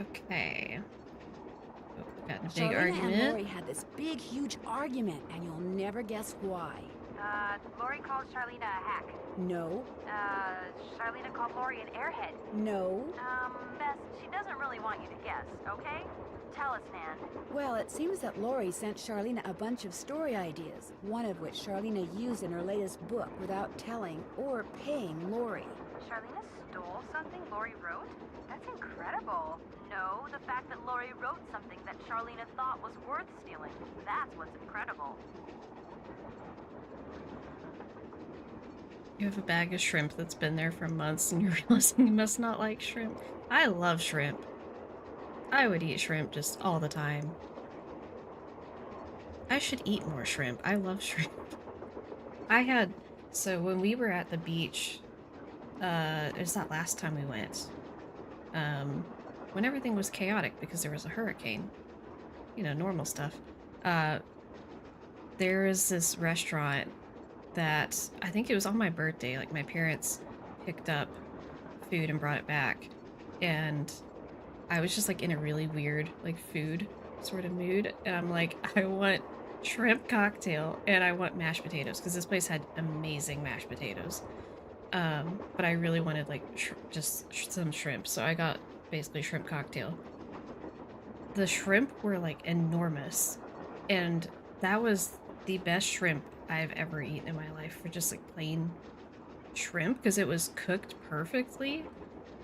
Speaker 1: Okay. Oh, got in a big
Speaker 2: Charlena and
Speaker 1: argument.
Speaker 2: Lori had this big, huge argument, and you'll never guess why.
Speaker 4: Lori called Charlena a hack.
Speaker 2: No,
Speaker 4: Charlena called Lori an airhead.
Speaker 2: no.
Speaker 4: Bess, she doesn't really want you to guess, okay? Tell us, Nan.
Speaker 2: Well, it seems that Lori sent Charlena a bunch of story ideas, one of which Charlena used in her latest book without telling or paying Lori.
Speaker 4: Charlena stole something Lori wrote? That's incredible. No, the fact that Lori wrote something that Charlena thought was worth stealing. That's what's incredible.
Speaker 1: You have a bag of shrimp that's been there for months and you're realizing you must not like shrimp. I love shrimp. I would eat shrimp just all the time. I should eat more shrimp. I love shrimp. So when we were at the beach, it was that last time we went, when everything was chaotic because there was a hurricane, you know, normal stuff. There is this restaurant that I think it was on my birthday, like my parents picked up food and brought it back, and I was just like in a really weird like food sort of mood, and I'm like, I want shrimp cocktail and I want mashed potatoes because this place had amazing mashed potatoes, but I really wanted like some shrimp, so I got basically shrimp cocktail. The shrimp were like enormous, and that was the best shrimp I've ever eaten in my life, for just like plain shrimp, because it was cooked perfectly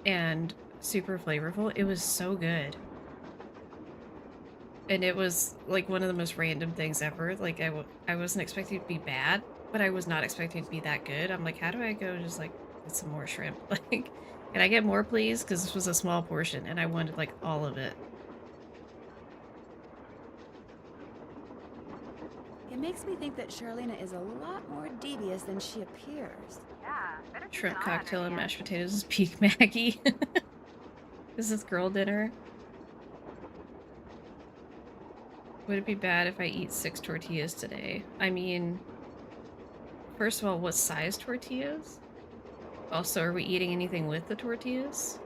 Speaker 1: and super flavorful. It was so good. And it was like one of the most random things ever. Like I wasn't expecting it to be bad, but I was not expecting it to be that good. I'm like, how do I go just like get some more shrimp? Like, can I get more please? Because this was a small portion and I wanted like all of it.
Speaker 2: It makes me think that Charlena is a lot more devious than she appears.
Speaker 4: Yeah, better keep
Speaker 1: Shrimp
Speaker 4: an eye on her,
Speaker 1: cocktail and
Speaker 4: Nan.
Speaker 1: mashed potatoes is peak Maggie. Is this girl dinner? Would it be bad if I eat 6 tortillas today? I mean, first of all, what size tortillas? Also, are we eating anything with the tortillas?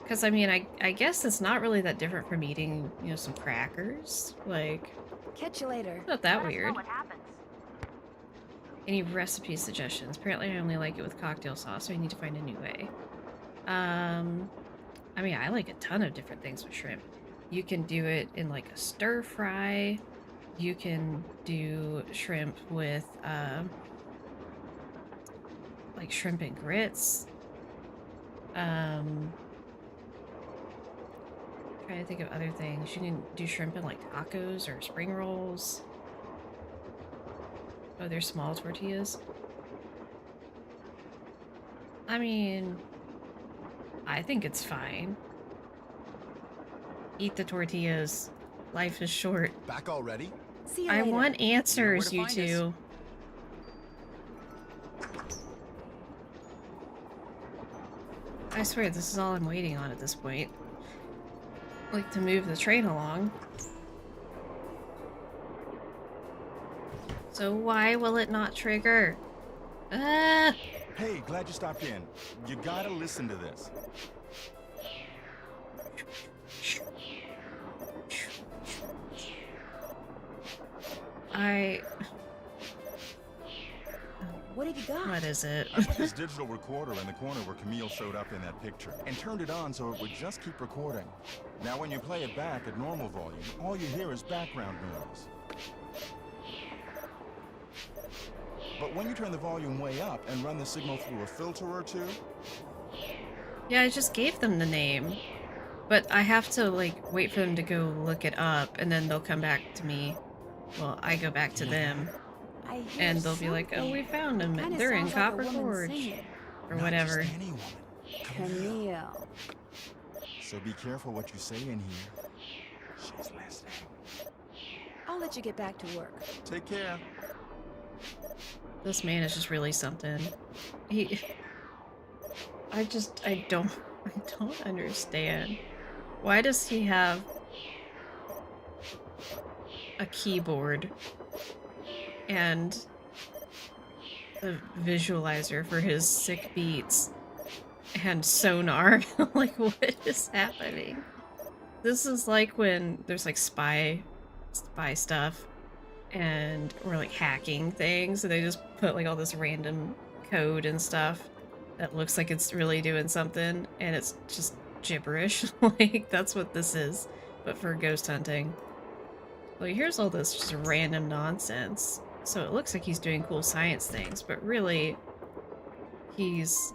Speaker 1: Because, I mean, I guess it's not really that different from eating, you know, some crackers. Like,
Speaker 2: Catch you later.
Speaker 1: not that
Speaker 4: Let us know
Speaker 1: weird.
Speaker 4: what happens.
Speaker 1: Any recipe suggestions? Apparently I only like it with cocktail sauce, so I need to find a new way. I mean, I like a ton of different things with shrimp. You can do it in like a stir fry. You can do shrimp with like shrimp and grits. Trying to think of other things. You can do shrimp in like tacos or spring rolls. Oh, they're small tortillas. I mean, I think it's fine. Eat the tortillas. Life is short.
Speaker 7: Back already?
Speaker 2: See you
Speaker 1: I
Speaker 2: later.
Speaker 1: want answers,
Speaker 8: You know
Speaker 1: you
Speaker 8: where to find
Speaker 1: two. I swear, this is all I'm waiting on at this point. Like, to move the train along. So why will it not trigger? Ah!
Speaker 9: Hey, glad you stopped in. You gotta listen to this.
Speaker 2: What have you got?
Speaker 1: What is it?
Speaker 9: I put this digital recorder in the corner where Camille showed up in that picture and turned it on so it would just keep recording. Now when you play it back at normal volume, all you hear is background noise. But when you turn the volume way up and run the signal through a filter or two...
Speaker 1: Yeah, I just gave them the name. But I have to, like, wait for them to go look it up, and then they'll come back to me. Well, I go back to them,
Speaker 2: I hear
Speaker 1: and they'll be like, oh, we found them.
Speaker 2: Kinda
Speaker 1: They're in
Speaker 2: sounds like a
Speaker 1: Copper
Speaker 2: woman
Speaker 1: Gorge.
Speaker 2: singing.
Speaker 1: Or
Speaker 9: Not
Speaker 1: whatever.
Speaker 9: just any woman.
Speaker 2: Camille.
Speaker 9: So be careful what you say in here. She's listening.
Speaker 2: I'll let you get back to work.
Speaker 9: Take care.
Speaker 1: This man is just really something. I don't understand. Why does he have a keyboard and a visualizer for his sick beats and sonar? Like, what is happening? This is like when there's like spy stuff and we're like hacking things, so they just put like all this random code and stuff that looks like it's really doing something, and it's just gibberish. Like, that's what this is, but for ghost hunting. Like, here's all this just random nonsense. So it looks like he's doing cool science things, but really, he's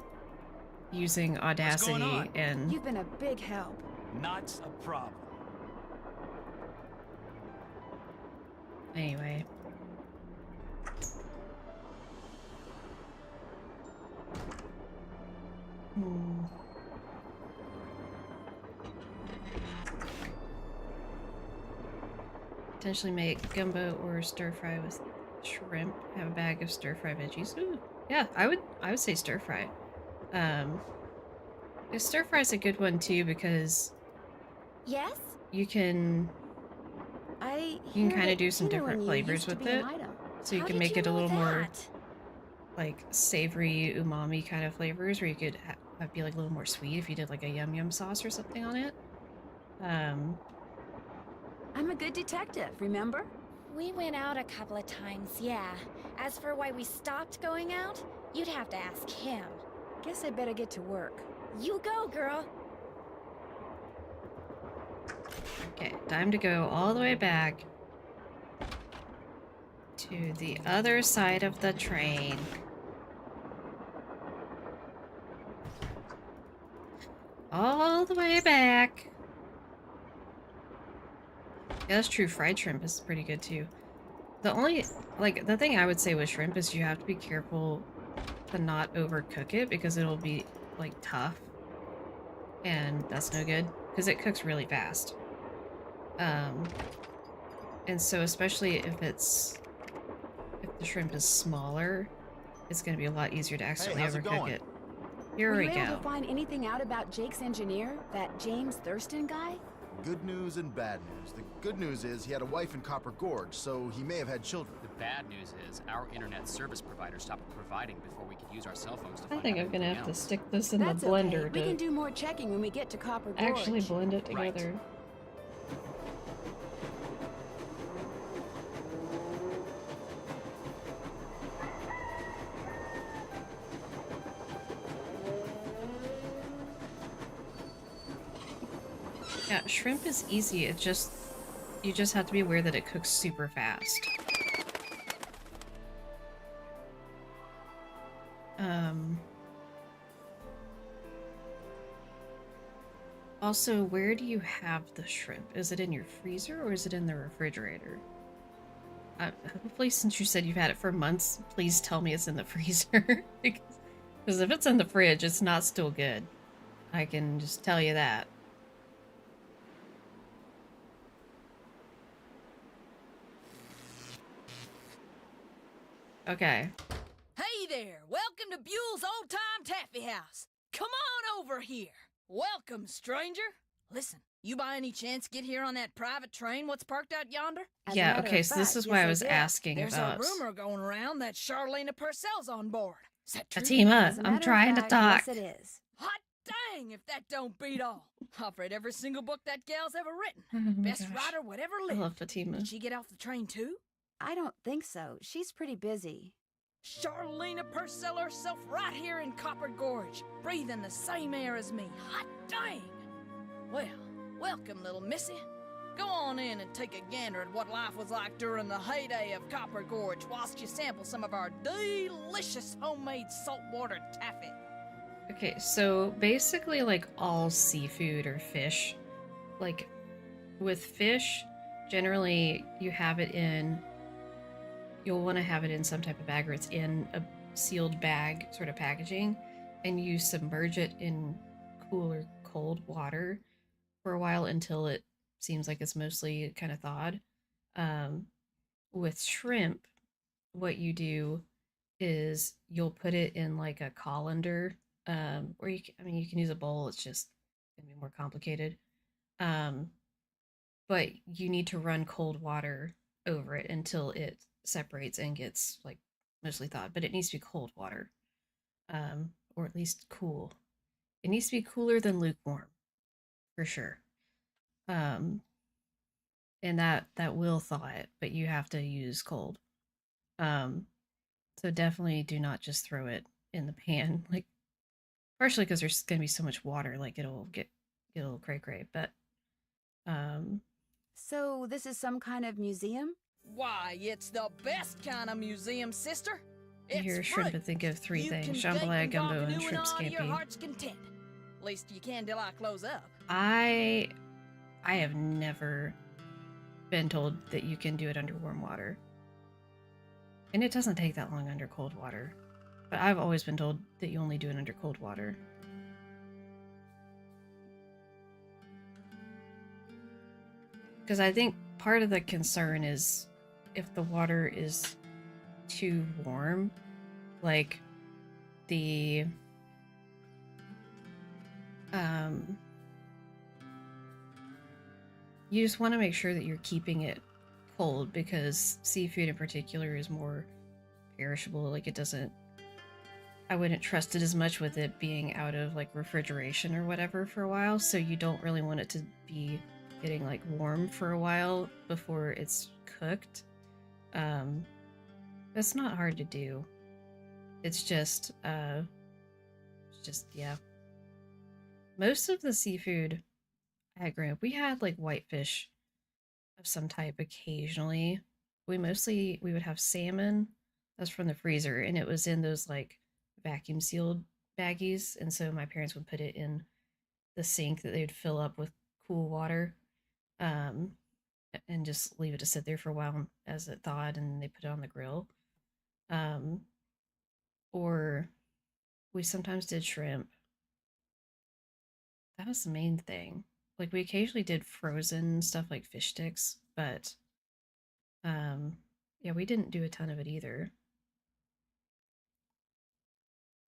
Speaker 1: using Audacity
Speaker 3: on?
Speaker 1: and...
Speaker 2: You've been a big help.
Speaker 3: Not a problem.
Speaker 1: Anyway. Potentially make gumbo or stir fry with shrimp. Have a bag of stir fry veggies. Ooh, yeah, I would say stir fry. Stir fry is a good one too because
Speaker 2: Yes?
Speaker 1: you can kind of do some different flavors with it. So you can make it a little more like savory umami kind of flavors, or you could have be like a little more sweet if you did like a yum yum sauce or something on it.
Speaker 2: I'm a good detective, remember?
Speaker 10: We went out a couple of times, yeah. As for why we stopped going out, you'd have to ask him.
Speaker 2: Guess I better get to work.
Speaker 10: You go, girl.
Speaker 1: Okay, time to go all the way back to the other side of the train. All the way back. Yeah, that's true. Fried shrimp is pretty good too. The only, like, the thing I would say with shrimp is you have to be careful to not overcook it because it'll be, like, tough. And that's no good because it cooks really fast. And so especially if the shrimp is smaller, it's going to be a lot easier to accidentally
Speaker 7: how's it
Speaker 1: overcook
Speaker 7: going?
Speaker 1: it. Here
Speaker 2: Were
Speaker 1: we
Speaker 2: you able
Speaker 1: go.
Speaker 2: to find anything out about Jake's engineer, that James Thurston guy?
Speaker 7: Good news and bad news. The good news is he had a wife in Copper Gorge, so he may have had children.
Speaker 8: The bad news is our internet service provider stopped providing before we could use our cell phones to
Speaker 1: I
Speaker 8: find
Speaker 1: think
Speaker 8: out
Speaker 1: I'm gonna
Speaker 8: anything
Speaker 1: have to
Speaker 8: else.
Speaker 1: stick this in
Speaker 2: That's
Speaker 1: the blender
Speaker 2: okay. We can
Speaker 1: to
Speaker 2: do more checking when we get to Copper Gorge.
Speaker 1: actually blend it
Speaker 8: Right.
Speaker 1: together. Yeah, shrimp is easy. You just have to be aware that it cooks super fast. Also, where do you have the shrimp? Is it in your freezer or is it in the refrigerator? Hopefully, since you said you've had it for months, please tell me it's in the freezer. Because if it's in the fridge, it's not still good. I can just tell you that. Okay.
Speaker 11: Hey there! Welcome to Buell's Old Time Taffy House. Come on over here. Welcome, stranger. Listen, you by any chance get here on that private train what's parked out yonder?
Speaker 1: Yeah, okay, so this is why I was asking
Speaker 11: There's
Speaker 1: about...
Speaker 11: There's a rumor going around that Charlena Purcell's on board. Is that true?
Speaker 1: Fatima, I'm trying to talk.
Speaker 2: Yes, it is.
Speaker 11: Hot dang if that don't beat all. I've read every single book that gal's ever written.
Speaker 1: Oh
Speaker 11: Best
Speaker 1: gosh.
Speaker 11: writer would ever
Speaker 1: I
Speaker 11: live.
Speaker 1: love Fatima.
Speaker 11: Did she get off the train too?
Speaker 2: I don't think so. She's pretty busy.
Speaker 11: Charlena Purcell herself right here in Copper Gorge, breathing the same air as me. Hot dang! Well, welcome, little missy. Go on in and take a gander at what life was like during the heyday of Copper Gorge whilst you sample some of our delicious homemade saltwater taffy.
Speaker 1: Okay, so basically like all seafood or fish, like with fish, generally you'll want to have it in some type of bag or it's in a sealed bag sort of packaging, and you submerge it in cool or cold water for a while until it seems like it's mostly kind of thawed. With shrimp, what you do is you'll put it in like a colander, or you can use a bowl. It's just gonna be more complicated. But you need to run cold water over it until it separates and gets like mostly thawed. But it needs to be cold water, or at least cool. It needs to be cooler than lukewarm, for sure. And that will thaw it, but you have to use cold. So definitely do not just throw it in the pan, like partially because there's gonna be so much water, like it'll get a little cray cray. But
Speaker 2: So this is some kind of museum?
Speaker 11: Why, it's the best kind of museum, sister.
Speaker 1: you hear shrimp and think of three things: jambalaya, gumbo, and shrimp scampi.
Speaker 11: Heart's content. At least you can till I close up.
Speaker 1: I have never been told that you can do it under warm water. And it doesn't take that long under cold water. But I've always been told that you only do it under cold water. Because I think part of the concern is if the water is too warm, like the you just want to make sure that you're keeping it cold, because seafood in particular is more perishable. Like I wouldn't trust it as much with it being out of like refrigeration or whatever for a while, so you don't really want it to be getting like warm for a while before it's cooked. That's not hard to do. It's just yeah. Most of the seafood I had growing up, we had like whitefish of some type occasionally. We would have salmon that's from the freezer, and it was in those like vacuum sealed baggies, and so my parents would put it in the sink that they would fill up with cool water, and just leave it to sit there for a while as it thawed, and they put it on the grill. Or we sometimes did shrimp. That was the main thing. Like, we occasionally did frozen stuff like fish sticks, but yeah, we didn't do a ton of it either.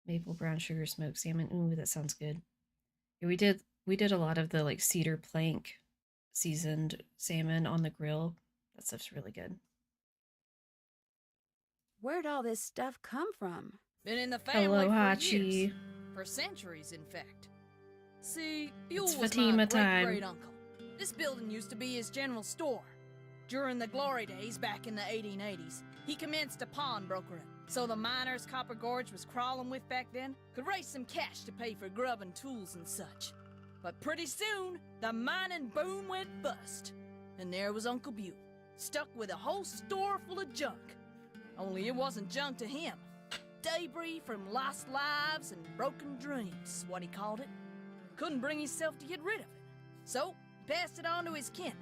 Speaker 1: Maple brown sugar smoked salmon. Ooh, that sounds good. Yeah, we did a lot of the like cedar plank seasoned salmon on the grill. That stuff's really good.
Speaker 2: Where'd all this stuff come from?
Speaker 11: Been in the family
Speaker 1: Hello,
Speaker 11: for
Speaker 1: Hachi.
Speaker 11: years. For centuries, in fact. See, Buell
Speaker 1: It's
Speaker 11: was
Speaker 1: Fatima
Speaker 11: my
Speaker 1: time.
Speaker 11: great-great-uncle. This building used to be his general store. During the glory days back in the 1880s, he commenced a pawnbrokering, so the miners Copper Gorge was crawling with back then could raise some cash to pay for grub and tools and such. But pretty soon, the mining boom went bust. And there was Uncle Buell, stuck with a whole store full of junk. Only it wasn't junk to him. Debris from lost lives and broken dreams is what he called it. couldn't bring himself to get rid of it. So, he passed it on to his kin.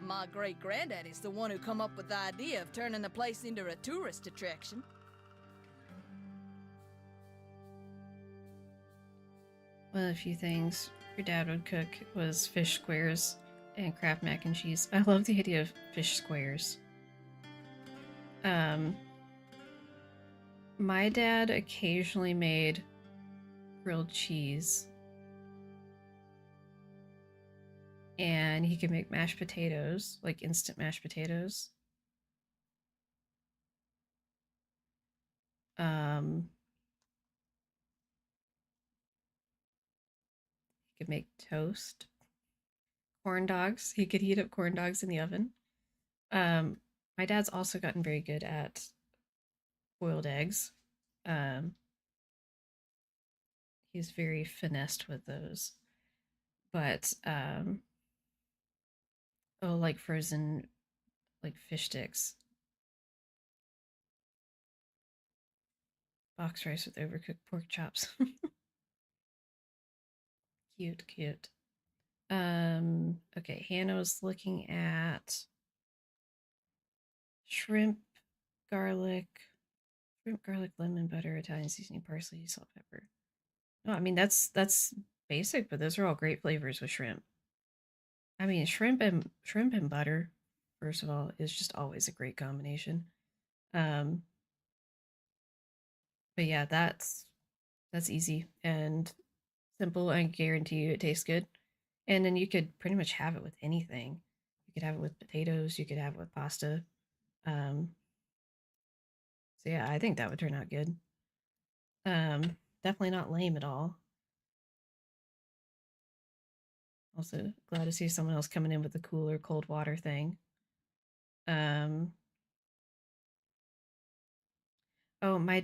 Speaker 11: My great-granddaddy's the one who come up with the idea of turning the place into a tourist attraction.
Speaker 1: One of the few things your dad would cook was fish squares and Kraft mac and cheese. I love the idea of fish squares. My dad occasionally made grilled cheese. And he could make mashed potatoes, like instant mashed potatoes. He could make toast. Corn dogs. He could heat up corn dogs in the oven. My dad's also gotten very good at boiled eggs. He's very finessed with those. But oh, like frozen, like fish sticks. Box rice with overcooked pork chops. Cute, cute. Okay, Hannah's looking at shrimp, garlic, lemon butter, Italian seasoning, parsley, salt, pepper. No, I mean that's basic, but those are all great flavors with shrimp. I mean, shrimp and butter, first of all, is just always a great combination. But yeah, that's easy and simple. I guarantee you it tastes good. And then you could pretty much have it with anything. You could have it with potatoes, you could have it with pasta. So yeah, I think that would turn out good. Definitely not lame at all. Also glad to see someone else coming in with the cooler cold water thing. Oh, my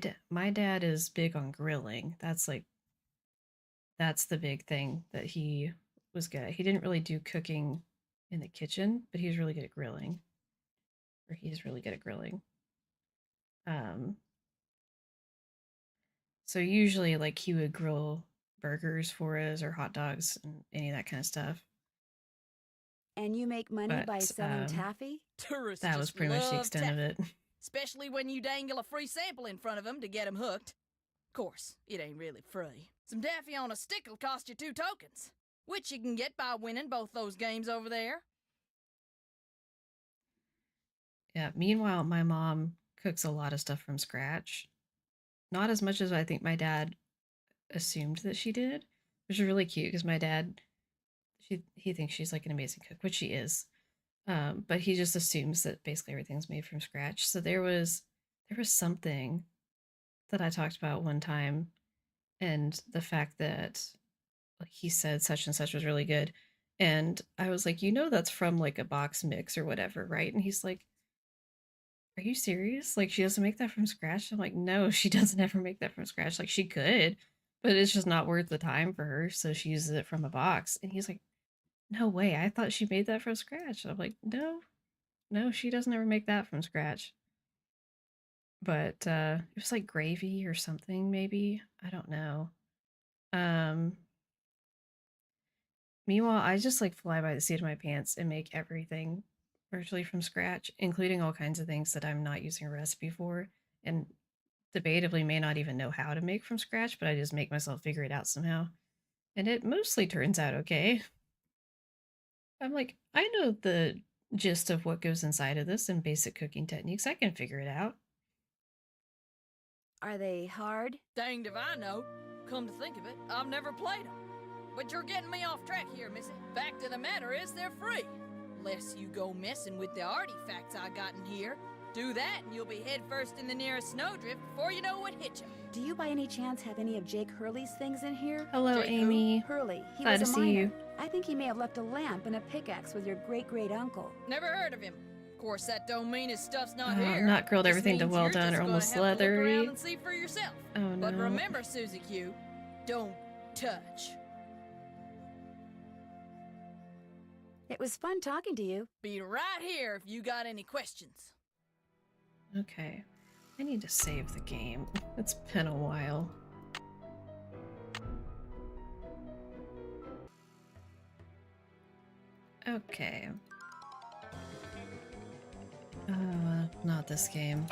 Speaker 1: dad is big on grilling. That's the big thing that he was good at. He didn't really do cooking in the kitchen, but he was really good at grilling. Or he's really good at grilling. So usually like he would grill burgers for us or hot dogs and any of that kind of stuff.
Speaker 2: And you make money by
Speaker 1: But,
Speaker 2: selling taffy?
Speaker 11: Tourists
Speaker 1: that was
Speaker 11: just
Speaker 1: pretty much the
Speaker 11: love
Speaker 1: extent of
Speaker 11: taffy.
Speaker 1: it.
Speaker 11: Especially when you dangle a free sample in front of them to get them hooked. Of course, it ain't really free. Some taffy on a stick'll cost you 2 tokens, which you can get by winning both those games over there.
Speaker 1: Yeah, meanwhile, my mom cooks a lot of stuff from scratch. Not as much as I think my dad assumed that she did, which is really cute because my dad, he thinks she's like an amazing cook, which she is. But he just assumes that basically everything's made from scratch. So there was something that I talked about one time, and the fact that like he said such and such was really good, and I was like, that's from like a box mix or whatever, right? And he's like, are you serious? Like she doesn't make that from scratch? I'm like, no, she doesn't ever make that from scratch. Like she could, but it's just not worth the time for her, so she uses it from a box. And he's like, no way, I thought she made that from scratch. And I'm like, no, she doesn't ever make that from scratch. But it was like gravy or something, maybe. I don't know. Meanwhile, I just like fly by the seat of my pants and make everything virtually from scratch, including all kinds of things that I'm not using a recipe for, and debatably may not even know how to make from scratch, but I just make myself figure it out somehow. And it mostly turns out okay. I'm like, I know the gist of what goes inside of this and basic cooking techniques. I can figure it out.
Speaker 2: Are they hard?
Speaker 11: Danged if I know. Come to think of it, I've never played them. But you're getting me off track here, missy. Fact of the matter is they're free. Lest you go messing with the artifacts I got in here. Do that and you'll be headfirst in the nearest snowdrift before you know what hit you.
Speaker 2: Do you by any chance have any of Jake Hurley's things in here?
Speaker 1: Hello,
Speaker 11: Jake
Speaker 1: Amy.
Speaker 2: Hurley. He
Speaker 1: Glad
Speaker 2: was
Speaker 1: to
Speaker 2: a
Speaker 1: see
Speaker 2: miner.
Speaker 1: you.
Speaker 2: I think he may have left a lamp and a pickaxe with your great-great-uncle.
Speaker 11: Never heard of him. Of course, that don't mean his stuff's not here.
Speaker 1: Not grilled
Speaker 11: Just
Speaker 1: everything to
Speaker 11: means
Speaker 1: well
Speaker 11: you're
Speaker 1: done
Speaker 11: just
Speaker 1: or
Speaker 11: gonna
Speaker 1: almost
Speaker 11: have to look
Speaker 1: leathery.
Speaker 11: around and see for yourself.
Speaker 1: Oh no.
Speaker 11: But remember, Susie Q, don't touch.
Speaker 2: It was fun talking to you.
Speaker 11: Be right here if you got any questions.
Speaker 1: Okay. I need to save the game. It's been a while. Okay. Not this game.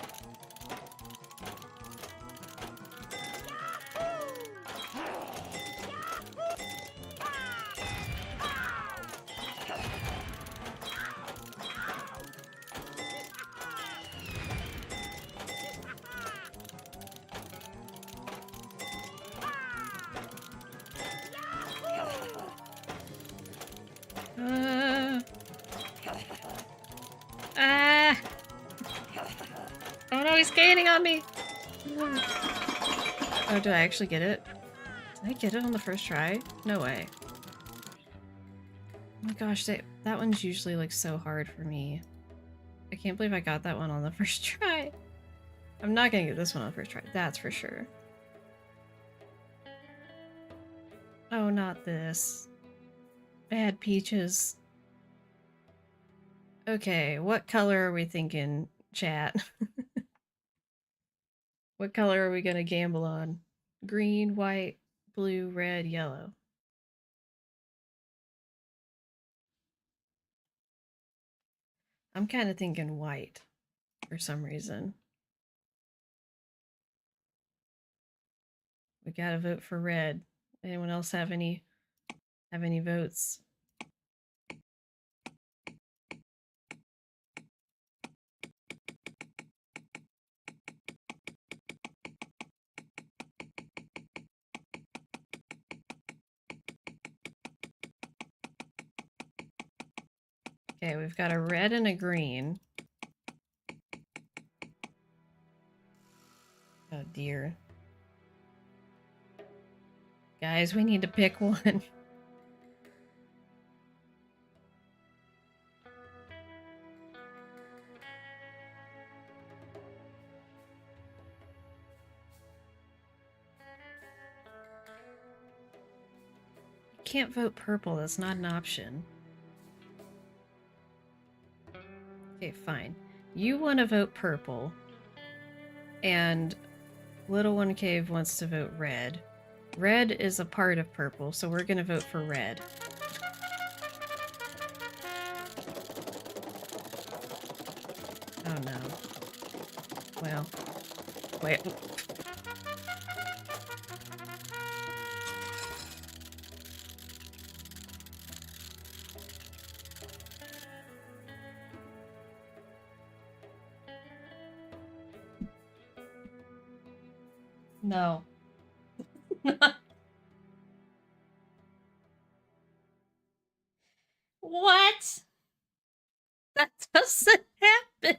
Speaker 1: Ah! Oh no, he's gaining on me! Oh, did I actually get it? Did I get it on the first try? No way. Oh my gosh, that one's usually like so hard for me. I can't believe I got that one on the first try. I'm not gonna get this one on the first try, that's for sure. Oh, not this. Bad peaches. Okay, what color are we thinking, chat? What color are we gonna gamble on? Green, white, blue, red, yellow. I'm kind of thinking white for some reason. We gotta vote for red. Anyone else have any votes? Okay, we've got a red and a green. Oh dear. Guys, we need to pick one. You can't vote purple, that's not an option. Okay, fine. You want to vote purple. And Little One Cave wants to vote red. Red is a part of purple, so we're gonna vote for red. Oh no. Well, wait. No. What? That doesn't happen.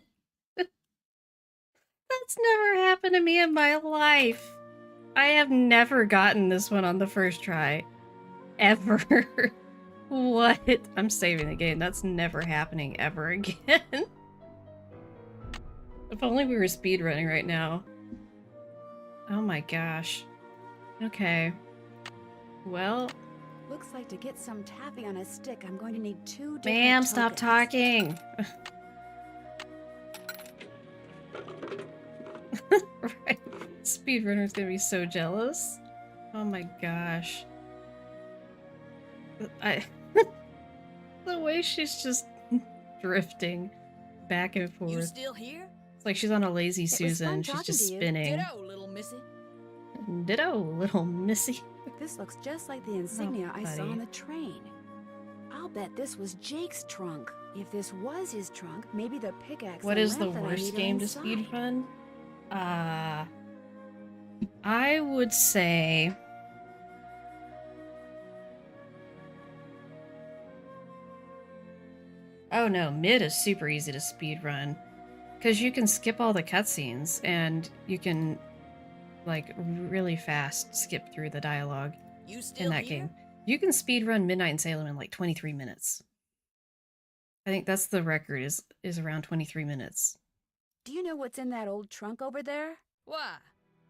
Speaker 1: That's never happened to me in my life. I have never gotten this one on the first try. Ever. What? I'm saving the game. That's never happening ever again. If only we were speedrunning right now. Oh my gosh. Okay. Well.
Speaker 2: Looks like to get some taffy on a stick, I'm going to need 2 different
Speaker 1: Ma'am, stop talking. Right. Speedrunner's gonna be so jealous. Oh my gosh. The way she's just drifting back and forth.
Speaker 11: You still here?
Speaker 1: It's like she's on a lazy Susan. She's just spinning.
Speaker 11: Ditto, little missy.
Speaker 1: Ditto, little missy.
Speaker 2: This looks just like the insignia I saw
Speaker 1: buddy.
Speaker 2: on the train. I'll bet this was Jake's trunk. If this was his trunk, maybe the pickaxe.
Speaker 1: What
Speaker 2: and
Speaker 1: is the
Speaker 2: lamp that I
Speaker 1: worst
Speaker 2: need are
Speaker 1: game to
Speaker 2: inside.
Speaker 1: speedrun? I would say... Oh no, mid is super easy to speedrun. Because you can skip all the cutscenes, and you can, like, really fast skip through the dialogue
Speaker 11: You still
Speaker 1: in that
Speaker 11: here?
Speaker 1: game. You can speedrun Midnight in Salem in like 23 minutes. I think that's the record, is around 23 minutes.
Speaker 2: Do you know what's in that old trunk over there?
Speaker 11: Why?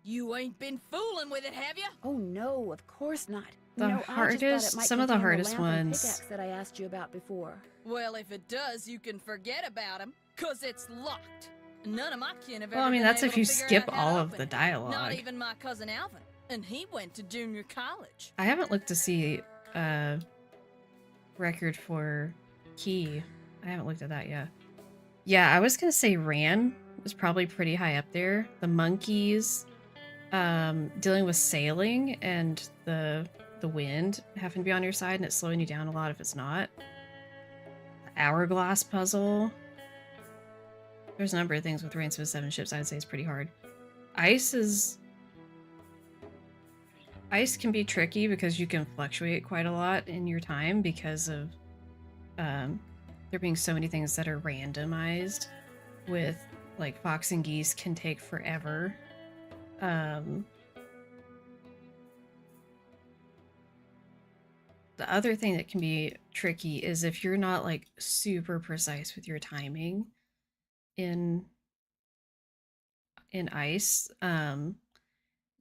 Speaker 11: You ain't been fooling with it, have you?
Speaker 2: Oh no, of course not.
Speaker 1: The
Speaker 2: I just thought
Speaker 1: hardest-
Speaker 2: it might
Speaker 1: some of the
Speaker 2: contain
Speaker 1: hardest
Speaker 2: lamp and
Speaker 1: ones-
Speaker 2: pickaxe that I asked you about before.
Speaker 11: Well, if it does, you can forget about him, 'cause it's locked. None of my kin have
Speaker 1: Well,
Speaker 11: ever
Speaker 1: I mean,
Speaker 11: been
Speaker 1: that's
Speaker 11: able
Speaker 1: if
Speaker 11: to
Speaker 1: you
Speaker 11: figure
Speaker 1: skip
Speaker 11: out how to
Speaker 1: all of
Speaker 11: open
Speaker 1: the
Speaker 11: it.
Speaker 1: dialogue.
Speaker 11: Not even my cousin Alvin, and he went to junior college.
Speaker 1: I haven't looked to see record for Key. I haven't looked at that yet. Yeah, I was gonna say Ran was probably pretty high up there. The monkeys, dealing with sailing and the wind having to be on your side and it's slowing you down a lot if it's not. The hourglass puzzle. There's a number of things with Ransom of Seven Ships I'd say is pretty hard. Ice can be tricky because you can fluctuate quite a lot in your time because of there being so many things that are randomized. With like Fox and Geese can take forever. The other thing that can be tricky is if you're not like super precise with your timing in ice,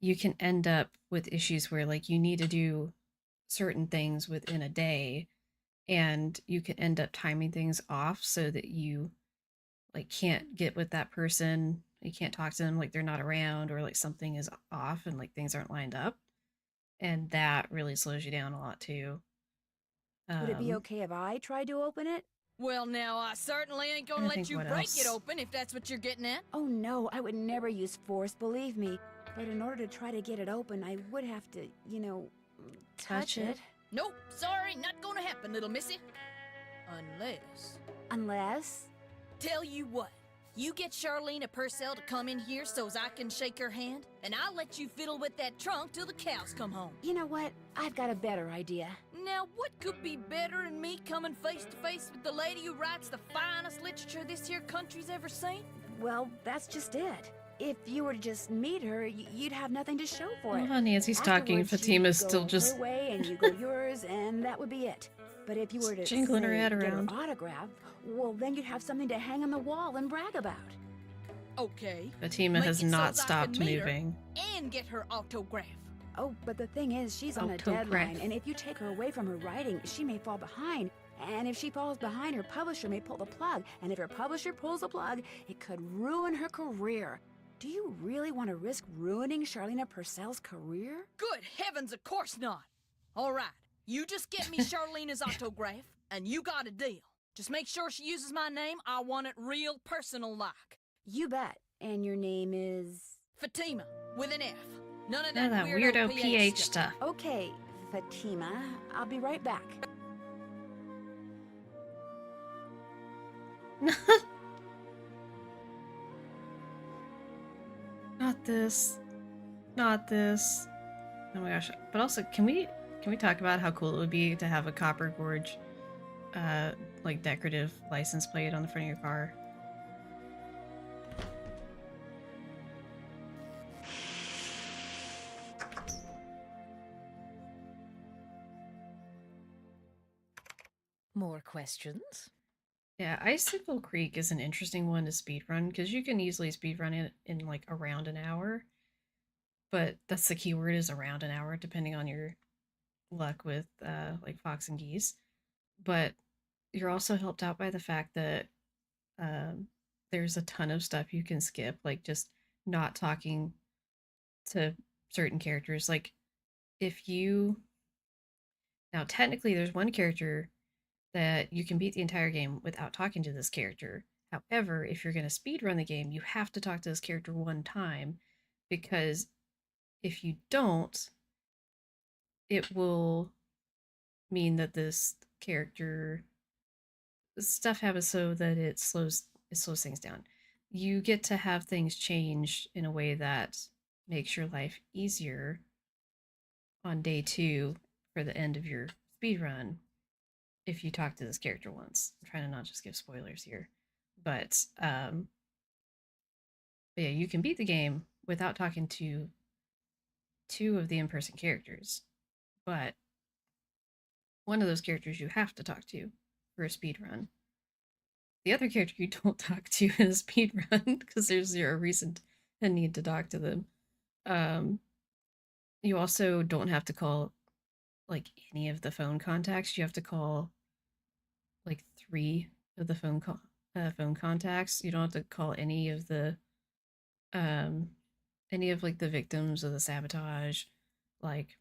Speaker 1: you can end up with issues where like you need to do certain things within a day and you can end up timing things off so that you like can't get with that person, you can't talk to them, like they're not around or like something is off and like things aren't lined up, and that really slows you down a lot too.
Speaker 2: Would it be okay if I tried to open it?
Speaker 11: Well, now, I certainly ain't gonna
Speaker 1: I
Speaker 11: let
Speaker 1: think
Speaker 11: you
Speaker 1: what
Speaker 11: break
Speaker 1: else?
Speaker 11: it open if that's what you're getting at.
Speaker 2: Oh no, I would never use force, believe me. But in order to try to get it open, I would have to, you know, touch it.
Speaker 11: Nope, sorry, not gonna happen, little missy.
Speaker 2: Unless?
Speaker 11: Tell you what, you get Charlene Purcell to come in here so's I can shake her hand, and I'll let you fiddle with that trunk till the cows come home.
Speaker 2: You know what? I've got a better idea.
Speaker 11: Now, what could be better than me coming face to face with the lady who writes the finest literature this here country's ever seen?
Speaker 2: Well, that's just it. If you were to just meet her, you'd have nothing to show for it.
Speaker 1: Well, Nancy's talking,
Speaker 2: Afterwards,
Speaker 1: Fatima's
Speaker 2: she'd
Speaker 1: still
Speaker 2: go
Speaker 1: just
Speaker 2: her way and you go yours, and that would be it. But if you were to
Speaker 1: jingling her
Speaker 2: say,
Speaker 1: head
Speaker 2: get
Speaker 1: around.
Speaker 2: her autograph, well, then you'd have something to hang on the wall and brag about.
Speaker 11: Okay.
Speaker 1: Fatima
Speaker 11: Make
Speaker 1: has
Speaker 11: it
Speaker 1: not
Speaker 11: so's I can
Speaker 1: stopped
Speaker 11: meet her
Speaker 1: moving.
Speaker 11: and get her autograph.
Speaker 2: Oh, but the thing is, she's on a
Speaker 1: Autograph.
Speaker 2: deadline, and if you take her away from her writing, she may fall behind. And if she falls behind, her publisher may pull the plug. And if her publisher pulls the plug, it could ruin her career. Do you really want to risk ruining Charlene Purcell's career?
Speaker 11: Good heavens, of course not. All right, you just get me Charlene's autograph, and you got a deal. Just make sure she uses my name. I want it real personal-like.
Speaker 2: You bet. And your name is?
Speaker 11: Fatima, with an F. None of
Speaker 1: None
Speaker 11: that,
Speaker 1: of that weirdo
Speaker 11: PH
Speaker 1: PH stuff.
Speaker 2: Okay, Fatima. I'll be right back.
Speaker 1: Not this. Not this. Oh my gosh. But also, can we talk about how cool it would be to have a Copper Gorge like decorative license plate on the front of your car?
Speaker 6: More questions?
Speaker 1: Yeah, Icicle Creek is an interesting one to speedrun because you can easily speedrun it in like around an hour. But that's the keyword, is around an hour, depending on your luck with like Fox and Geese. But you're also helped out by the fact that there's a ton of stuff you can skip, like just not talking to certain characters. Like if you now technically there's one character that you can beat the entire game without talking to this character. However, if you're going to speedrun the game, you have to talk to this character one time, because if you don't, it will mean that this character stuff happens so that it slows things down. You get to have things change in a way that makes your life easier on day 2 for the end of your speedrun if you talk to this character once. I'm trying to not just give spoilers here. But yeah, you can beat the game without talking to 2 of the in-person characters. But one of those characters you have to talk to for a speedrun. The other character you don't talk to in a speedrun because there's zero reason to need to talk to them. You also don't have to call like any of the phone contacts. You have to call like 3 of the phone contacts. You don't have to call any of like the victims of the sabotage, like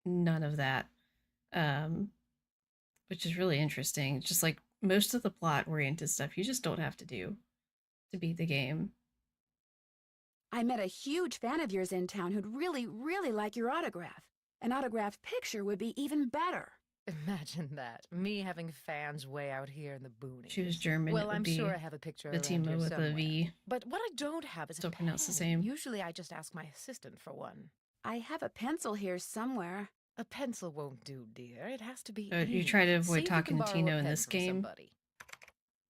Speaker 1: none of that. Which is really interesting. Just like most of the plot-oriented stuff you just don't have to do to beat the game.
Speaker 2: I met a huge fan of yours in town who'd really, really like your autograph. An autographed picture would be even better.
Speaker 6: Imagine that. Me having fans way out here in the boonies.
Speaker 1: She was German.
Speaker 6: Well,
Speaker 1: it would
Speaker 6: I'm
Speaker 1: be
Speaker 6: sure I have a picture around
Speaker 1: Fatima
Speaker 6: here
Speaker 1: with
Speaker 6: somewhere.
Speaker 1: a V.
Speaker 6: But what I don't have is
Speaker 1: Still
Speaker 6: a pen.
Speaker 1: pronounced the same.
Speaker 6: Usually I just ask my assistant for one.
Speaker 2: I have a pencil here somewhere.
Speaker 6: A pencil won't do, dear. It has to be
Speaker 1: You
Speaker 6: ink.
Speaker 1: try to
Speaker 6: See
Speaker 1: avoid
Speaker 6: if you
Speaker 1: talking
Speaker 6: can
Speaker 1: to
Speaker 6: borrow a
Speaker 1: Tino in
Speaker 6: pen
Speaker 1: this
Speaker 6: from
Speaker 1: game.
Speaker 6: somebody.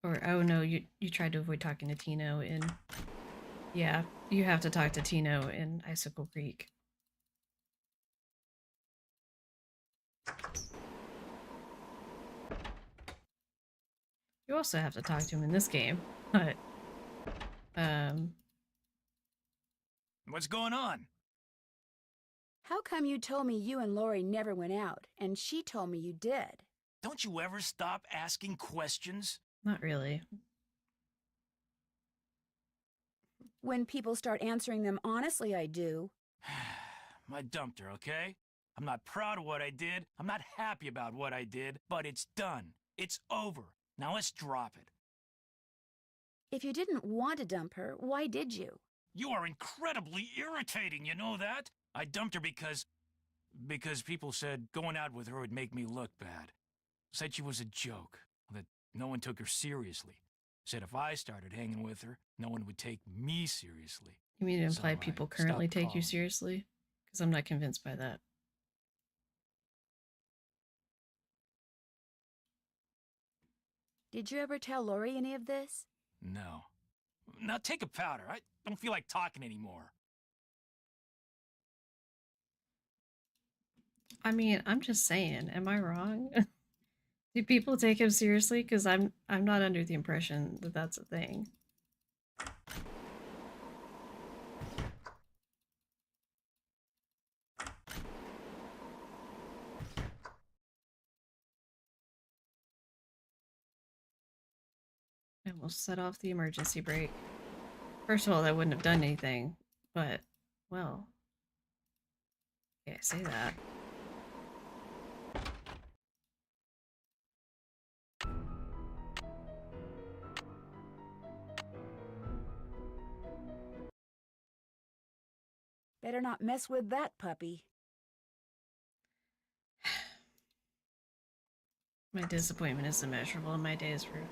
Speaker 1: Or, oh no, you tried to avoid talking to Tino in... Yeah, you have to talk to Tino in Icicle Creek. You also have to talk to him in this game, but...
Speaker 3: What's going on?
Speaker 2: How come you told me you and Lori never went out, and she told me you did?
Speaker 3: Don't you ever stop asking questions?
Speaker 1: Not really.
Speaker 2: When people start answering them honestly, I do.
Speaker 3: I dumped her, okay? I'm not proud of what I did. I'm not happy about what I did, but it's done. It's over. Now let's drop it.
Speaker 2: If you didn't want to dump her, why did you?
Speaker 3: You are incredibly irritating, you know that? I dumped her because people said going out with her would make me look bad. Said she was a joke, that no one took her seriously. Said if I started hanging with her, no one would take me seriously.
Speaker 1: You mean to
Speaker 3: So
Speaker 1: imply
Speaker 3: I
Speaker 1: people currently
Speaker 3: stopped
Speaker 1: take you
Speaker 3: calling.
Speaker 1: seriously? Because I'm not convinced by that.
Speaker 2: Did you ever tell Lori any of this?
Speaker 3: No. Now take a powder. I don't feel like talking anymore.
Speaker 1: I mean, I'm just saying, am I wrong? Do people take him seriously? Because I'm not under the impression that that's a thing. I almost set off the emergency brake. First of all, that wouldn't have done anything, but, well, yeah, I say that.
Speaker 2: Better not mess with that puppy.
Speaker 1: My disappointment is immeasurable and my day is ruined.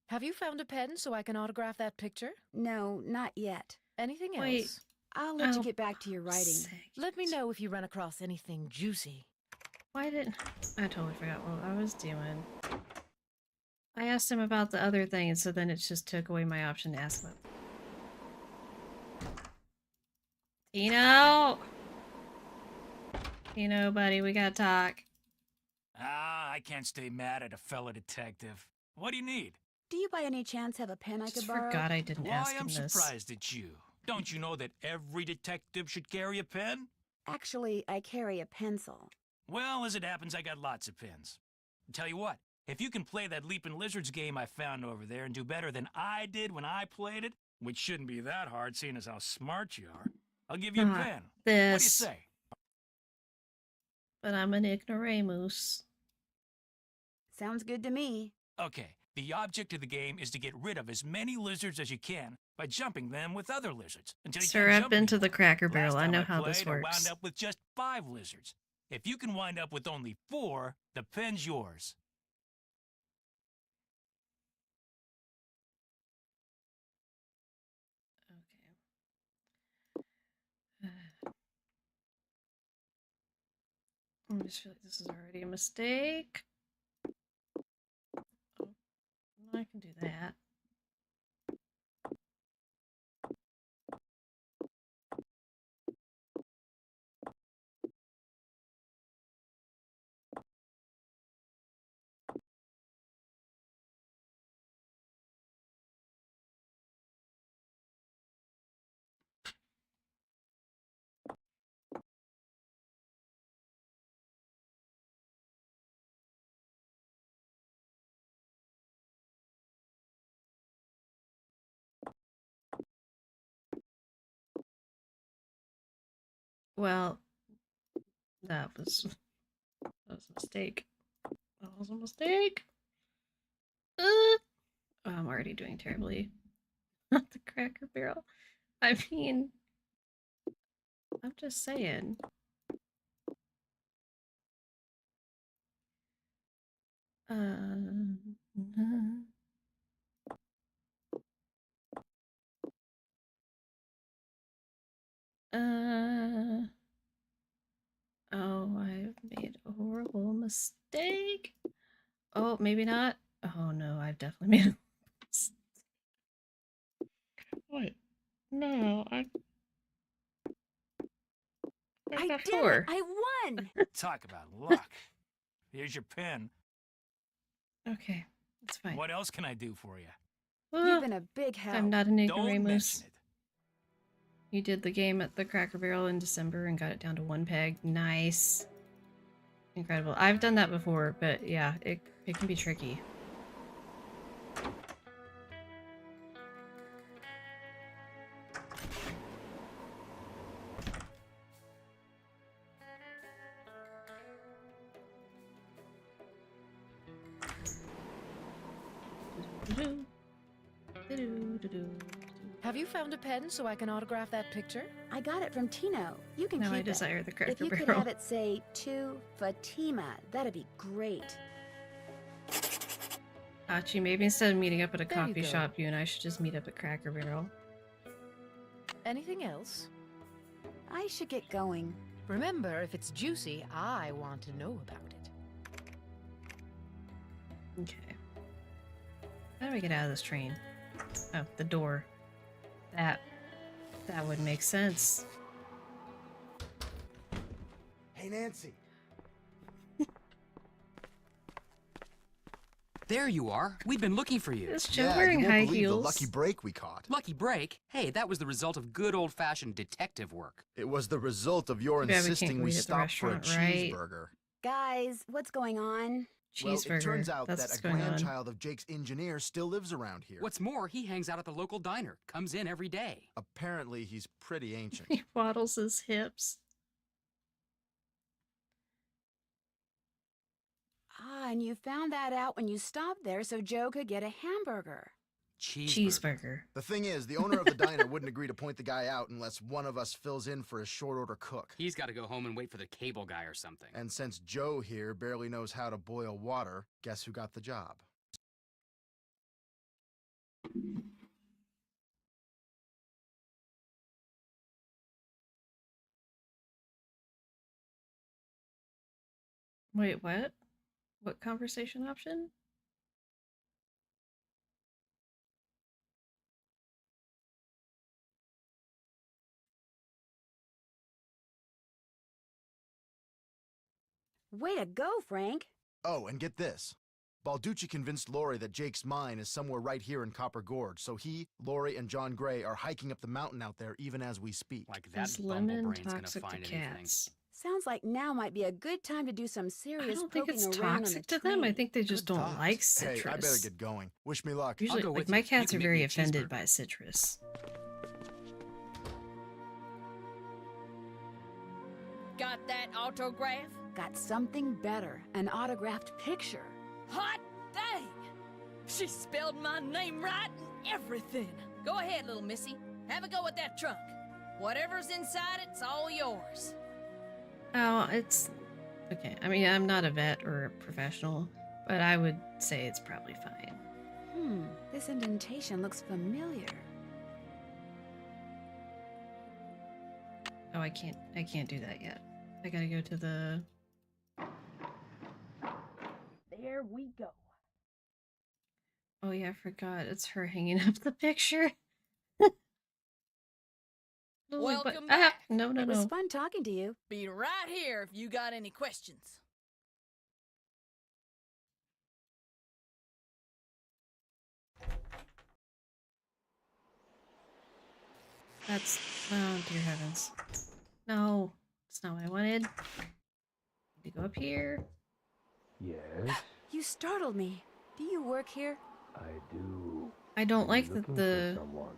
Speaker 6: Have you found a pen so I can autograph that picture?
Speaker 2: No, not yet.
Speaker 6: Anything
Speaker 1: Wait.
Speaker 6: else?
Speaker 2: I'll let you get back to your writing.
Speaker 6: Let me know if you run across anything juicy.
Speaker 1: Why didn't... I totally forgot what I was doing. I asked him about the other thing, and so then it just took away my option to ask him. Tino! Tino, buddy, we gotta talk.
Speaker 3: I can't stay mad at a fellow detective. What do you need?
Speaker 2: Do you by any chance have a pen I
Speaker 1: Just
Speaker 2: could borrow?
Speaker 1: forgot I didn't ask him
Speaker 3: I'm
Speaker 1: this.
Speaker 3: surprised at you. Don't you know that every detective should carry a pen?
Speaker 2: Actually, I carry a pencil.
Speaker 3: Well, as it happens, I got lots of pens. Tell you what, if you can play that Leaping Lizards game I found over there and do better than I did when I played it, which shouldn't be that hard seeing as how smart you are, I'll give you a pen. What do you
Speaker 1: This.
Speaker 3: say?
Speaker 1: But I'm an ignoramus.
Speaker 2: Sounds good to me.
Speaker 3: Okay, the object of the game is to get rid of as many lizards as you can by jumping them with other lizards until you
Speaker 1: Sir,
Speaker 3: can't
Speaker 1: I've
Speaker 3: jump
Speaker 1: been to the
Speaker 3: anymore.
Speaker 1: Cracker Barrel.
Speaker 3: Last
Speaker 1: I
Speaker 3: time
Speaker 1: know how
Speaker 3: played,
Speaker 1: this
Speaker 3: I
Speaker 1: works.
Speaker 3: wound up with just 5 lizards. If you can wind up with only 4, the pen's yours.
Speaker 1: Okay. I just feel like this is already a mistake. Oh, I can do that. Well, that was a mistake. That was a mistake. Oh, I'm already doing terribly. Not the Cracker Barrel. I mean, I'm just saying. Oh, I've made a horrible mistake. Oh, maybe not. Oh no, I've definitely made a mistake. What? No, I got
Speaker 2: did
Speaker 1: 4.
Speaker 2: it! I won!
Speaker 3: Talk about luck. Here's your pen.
Speaker 1: Okay, that's fine.
Speaker 3: What else can I do for you?
Speaker 2: You've been a big help.
Speaker 1: I'm not an
Speaker 3: Don't
Speaker 1: ignoramus.
Speaker 3: mention it.
Speaker 1: You did the game at the Cracker Barrel in December and got it down to 1 peg. Nice. Incredible. I've done that before, but yeah, it can be tricky.
Speaker 6: Have you found a pen so I can autograph that picture?
Speaker 2: I got it from Tino. You can
Speaker 1: Now
Speaker 2: keep
Speaker 1: I desire the Cracker
Speaker 2: If you
Speaker 1: Barrel.
Speaker 2: could have it say to Fatima, that'd be great.
Speaker 1: Achi, maybe instead of meeting up at a
Speaker 6: There you
Speaker 1: coffee
Speaker 6: go.
Speaker 1: shop, you and I should just meet up at Cracker Barrel.
Speaker 6: Anything else?
Speaker 2: I should get going.
Speaker 6: Remember, if it's juicy, I want to know about it.
Speaker 1: Okay. How do I get out of this train? Oh, the door. That would make sense.
Speaker 7: Hey, Nancy.
Speaker 8: There you are. We've been looking for you.
Speaker 1: Is Joe
Speaker 7: Yeah,
Speaker 1: wearing
Speaker 7: you won't
Speaker 1: high
Speaker 7: believe
Speaker 1: heels?
Speaker 7: the lucky break we caught.
Speaker 8: Lucky break? Hey, that was the result of good old-fashioned detective work.
Speaker 7: It was the result of your
Speaker 1: Too bad we can't
Speaker 7: insisting
Speaker 1: go
Speaker 7: we
Speaker 1: eat at the
Speaker 7: stop for a
Speaker 1: restaurant, right?
Speaker 7: cheeseburger.
Speaker 2: Guys, what's going on?
Speaker 7: Well,
Speaker 1: Cheeseburger.
Speaker 7: it turns out
Speaker 1: That's
Speaker 7: that
Speaker 1: what's
Speaker 7: a
Speaker 1: going on.
Speaker 7: grandchild of Jake's engineer still lives around here.
Speaker 8: What's more, he hangs out at the local diner, comes in every day.
Speaker 7: Apparently, he's pretty ancient.
Speaker 1: He waddles his hips.
Speaker 2: Ah, and you found that out when you stopped there so Joe could get a hamburger.
Speaker 1: Cheeseburger.
Speaker 7: The thing is, the owner of the diner wouldn't agree to point the guy out unless one of us fills in for a short order cook.
Speaker 8: He's got to go home and wait for the cable guy or something.
Speaker 7: And since Joe here barely knows how to boil water, guess who got the job?
Speaker 1: Wait, what? What conversation option?
Speaker 2: Way to go, Frank.
Speaker 7: Oh, and get this. Balducci convinced Lori that Jake's mine is somewhere right here in Copper Gorge, so he, Lori, and John Gray are hiking up the mountain out there even as we speak.
Speaker 8: Like that
Speaker 1: Is lemon
Speaker 8: bumblebrain's gonna
Speaker 1: toxic to
Speaker 8: find anything.
Speaker 1: cats?
Speaker 2: Sounds like now might be a good time to do some
Speaker 1: I
Speaker 2: serious
Speaker 1: don't think
Speaker 2: poking
Speaker 1: it's
Speaker 2: around
Speaker 1: toxic
Speaker 2: on
Speaker 1: to
Speaker 2: the
Speaker 1: them. I
Speaker 2: train.
Speaker 1: think they just
Speaker 7: Good
Speaker 1: don't
Speaker 7: thoughts.
Speaker 1: like citrus.
Speaker 7: Hey, I better get going. Wish me luck.
Speaker 1: Usually,
Speaker 8: go
Speaker 1: like
Speaker 8: with
Speaker 1: my
Speaker 8: you. You
Speaker 1: cats
Speaker 8: can
Speaker 1: are
Speaker 8: make
Speaker 1: very
Speaker 8: me a
Speaker 1: offended
Speaker 8: cheeseburger.
Speaker 1: by citrus.
Speaker 11: Got that autograph?
Speaker 2: Got something better, an autographed picture.
Speaker 11: Hot dang! She spelled my name right and everything. Go ahead, little missy. Have a go at that trunk. Whatever's inside it's all yours.
Speaker 1: Oh, it's okay. I mean, I'm not a vet or a professional, but I would say it's probably fine.
Speaker 2: This indentation looks familiar.
Speaker 1: Oh, I can't do that yet. I gotta go to the.
Speaker 11: There we go.
Speaker 1: Oh yeah, I forgot. It's her hanging up the picture.
Speaker 11: Welcome back.
Speaker 1: No,
Speaker 2: It was fun talking to you.
Speaker 11: Be right here if you got any questions.
Speaker 1: That's. Oh dear heavens. No, that's not what I wanted. Need to go up here.
Speaker 12: Yes,
Speaker 2: You startled me. Do you work here?
Speaker 12: I do.
Speaker 1: I don't like
Speaker 12: Looking
Speaker 1: that the
Speaker 12: for someone.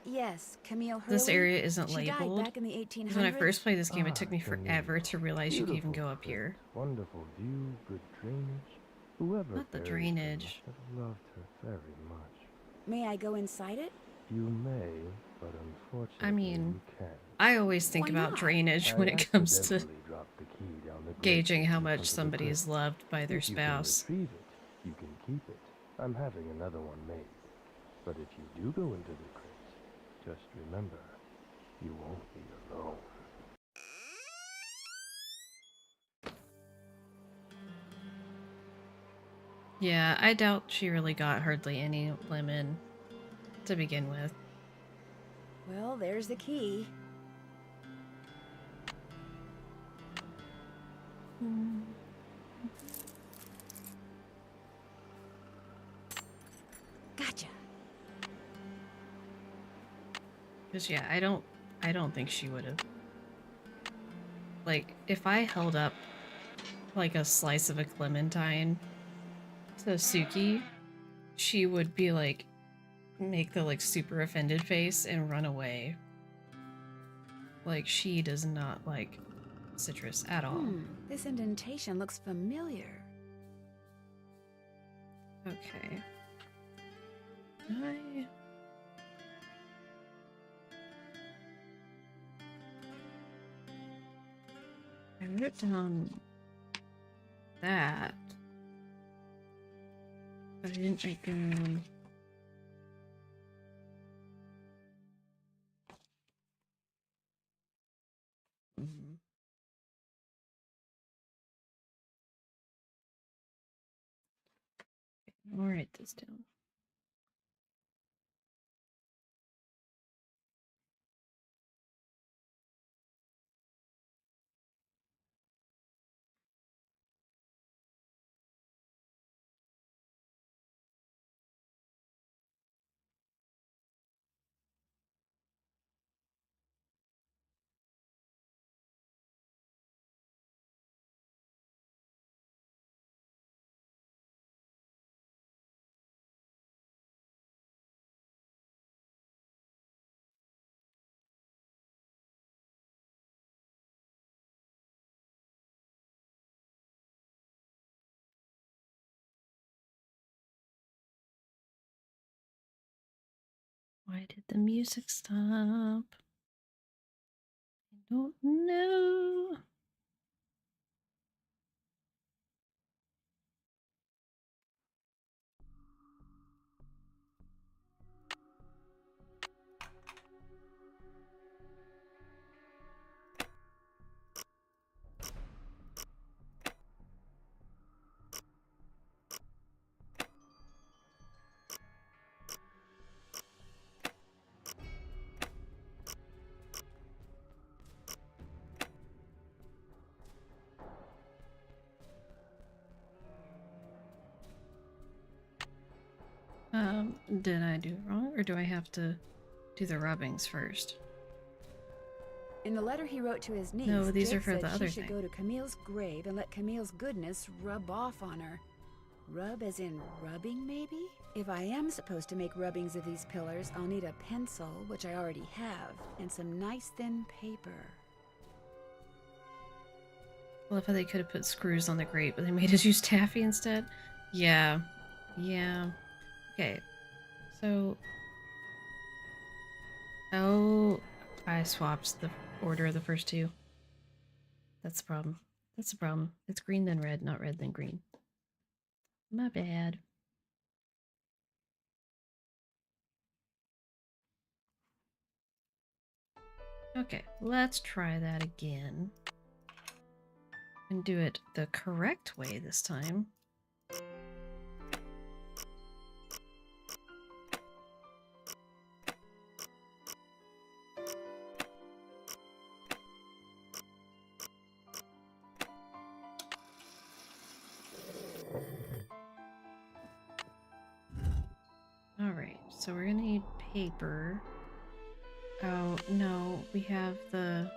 Speaker 2: Yes, Camille Hurley.
Speaker 1: this area isn't
Speaker 2: She died
Speaker 1: labeled.
Speaker 2: back in the 1800s.
Speaker 1: Because when I first played this game, it took me
Speaker 12: Camille.
Speaker 1: forever to realize you could even
Speaker 12: Beautiful
Speaker 1: go up
Speaker 12: place.
Speaker 1: here.
Speaker 12: Wonderful view, good drainage. Whoever
Speaker 1: Not the
Speaker 12: buried her
Speaker 1: drainage.
Speaker 12: must have loved her very much.
Speaker 2: May I go inside it?
Speaker 12: You may, but unfortunately
Speaker 1: I mean,
Speaker 12: you can't.
Speaker 1: I always think
Speaker 2: Why
Speaker 1: about
Speaker 2: not?
Speaker 1: drainage
Speaker 12: I
Speaker 1: when it comes to
Speaker 12: accidentally dropped the key down the grate
Speaker 1: gauging how
Speaker 12: in
Speaker 1: much
Speaker 12: front of the
Speaker 1: somebody is
Speaker 12: crypt.
Speaker 1: loved by their
Speaker 12: If you can
Speaker 1: spouse.
Speaker 12: retrieve it, you can keep it. I'm having another one made. But if you do go into the crypt, just remember, you won't be alone.
Speaker 1: Yeah, I doubt she really got hardly any lemon to begin with.
Speaker 2: Well, there's the key. Gotcha.
Speaker 1: Cause yeah, I don't think she would have. Like, if I held up like a slice of a clementine to Suki, she would be like, make the like super offended face and run away. Like, she does not like citrus at all.
Speaker 2: This indentation looks familiar.
Speaker 1: Okay. I wrote down that, but I didn't write down. I'll write this down. Why did the music stop? I don't know. Did I do it wrong, or do I have to do the rubbings first?
Speaker 2: In the letter he wrote to his niece,
Speaker 1: No, these
Speaker 2: Jake
Speaker 1: are for
Speaker 2: said
Speaker 1: the other
Speaker 2: she should
Speaker 1: thing.
Speaker 2: go to Camille's grave and let Camille's goodness rub off on her. Rub as in rubbing, maybe? If I am supposed to make rubbings of these pillars, I'll need a pencil, which I already have, and some nice thin paper.
Speaker 1: I love how they could have put screws on the grate, but they made us use taffy instead. Yeah. Yeah. Okay. So... Oh, I swapped the order of the first two. That's the problem. That's the problem. It's green then red, not red then green. My bad. Okay, let's try that again. And do it the correct way this time. Alright, so we're gonna need paper. Oh, no, we have the...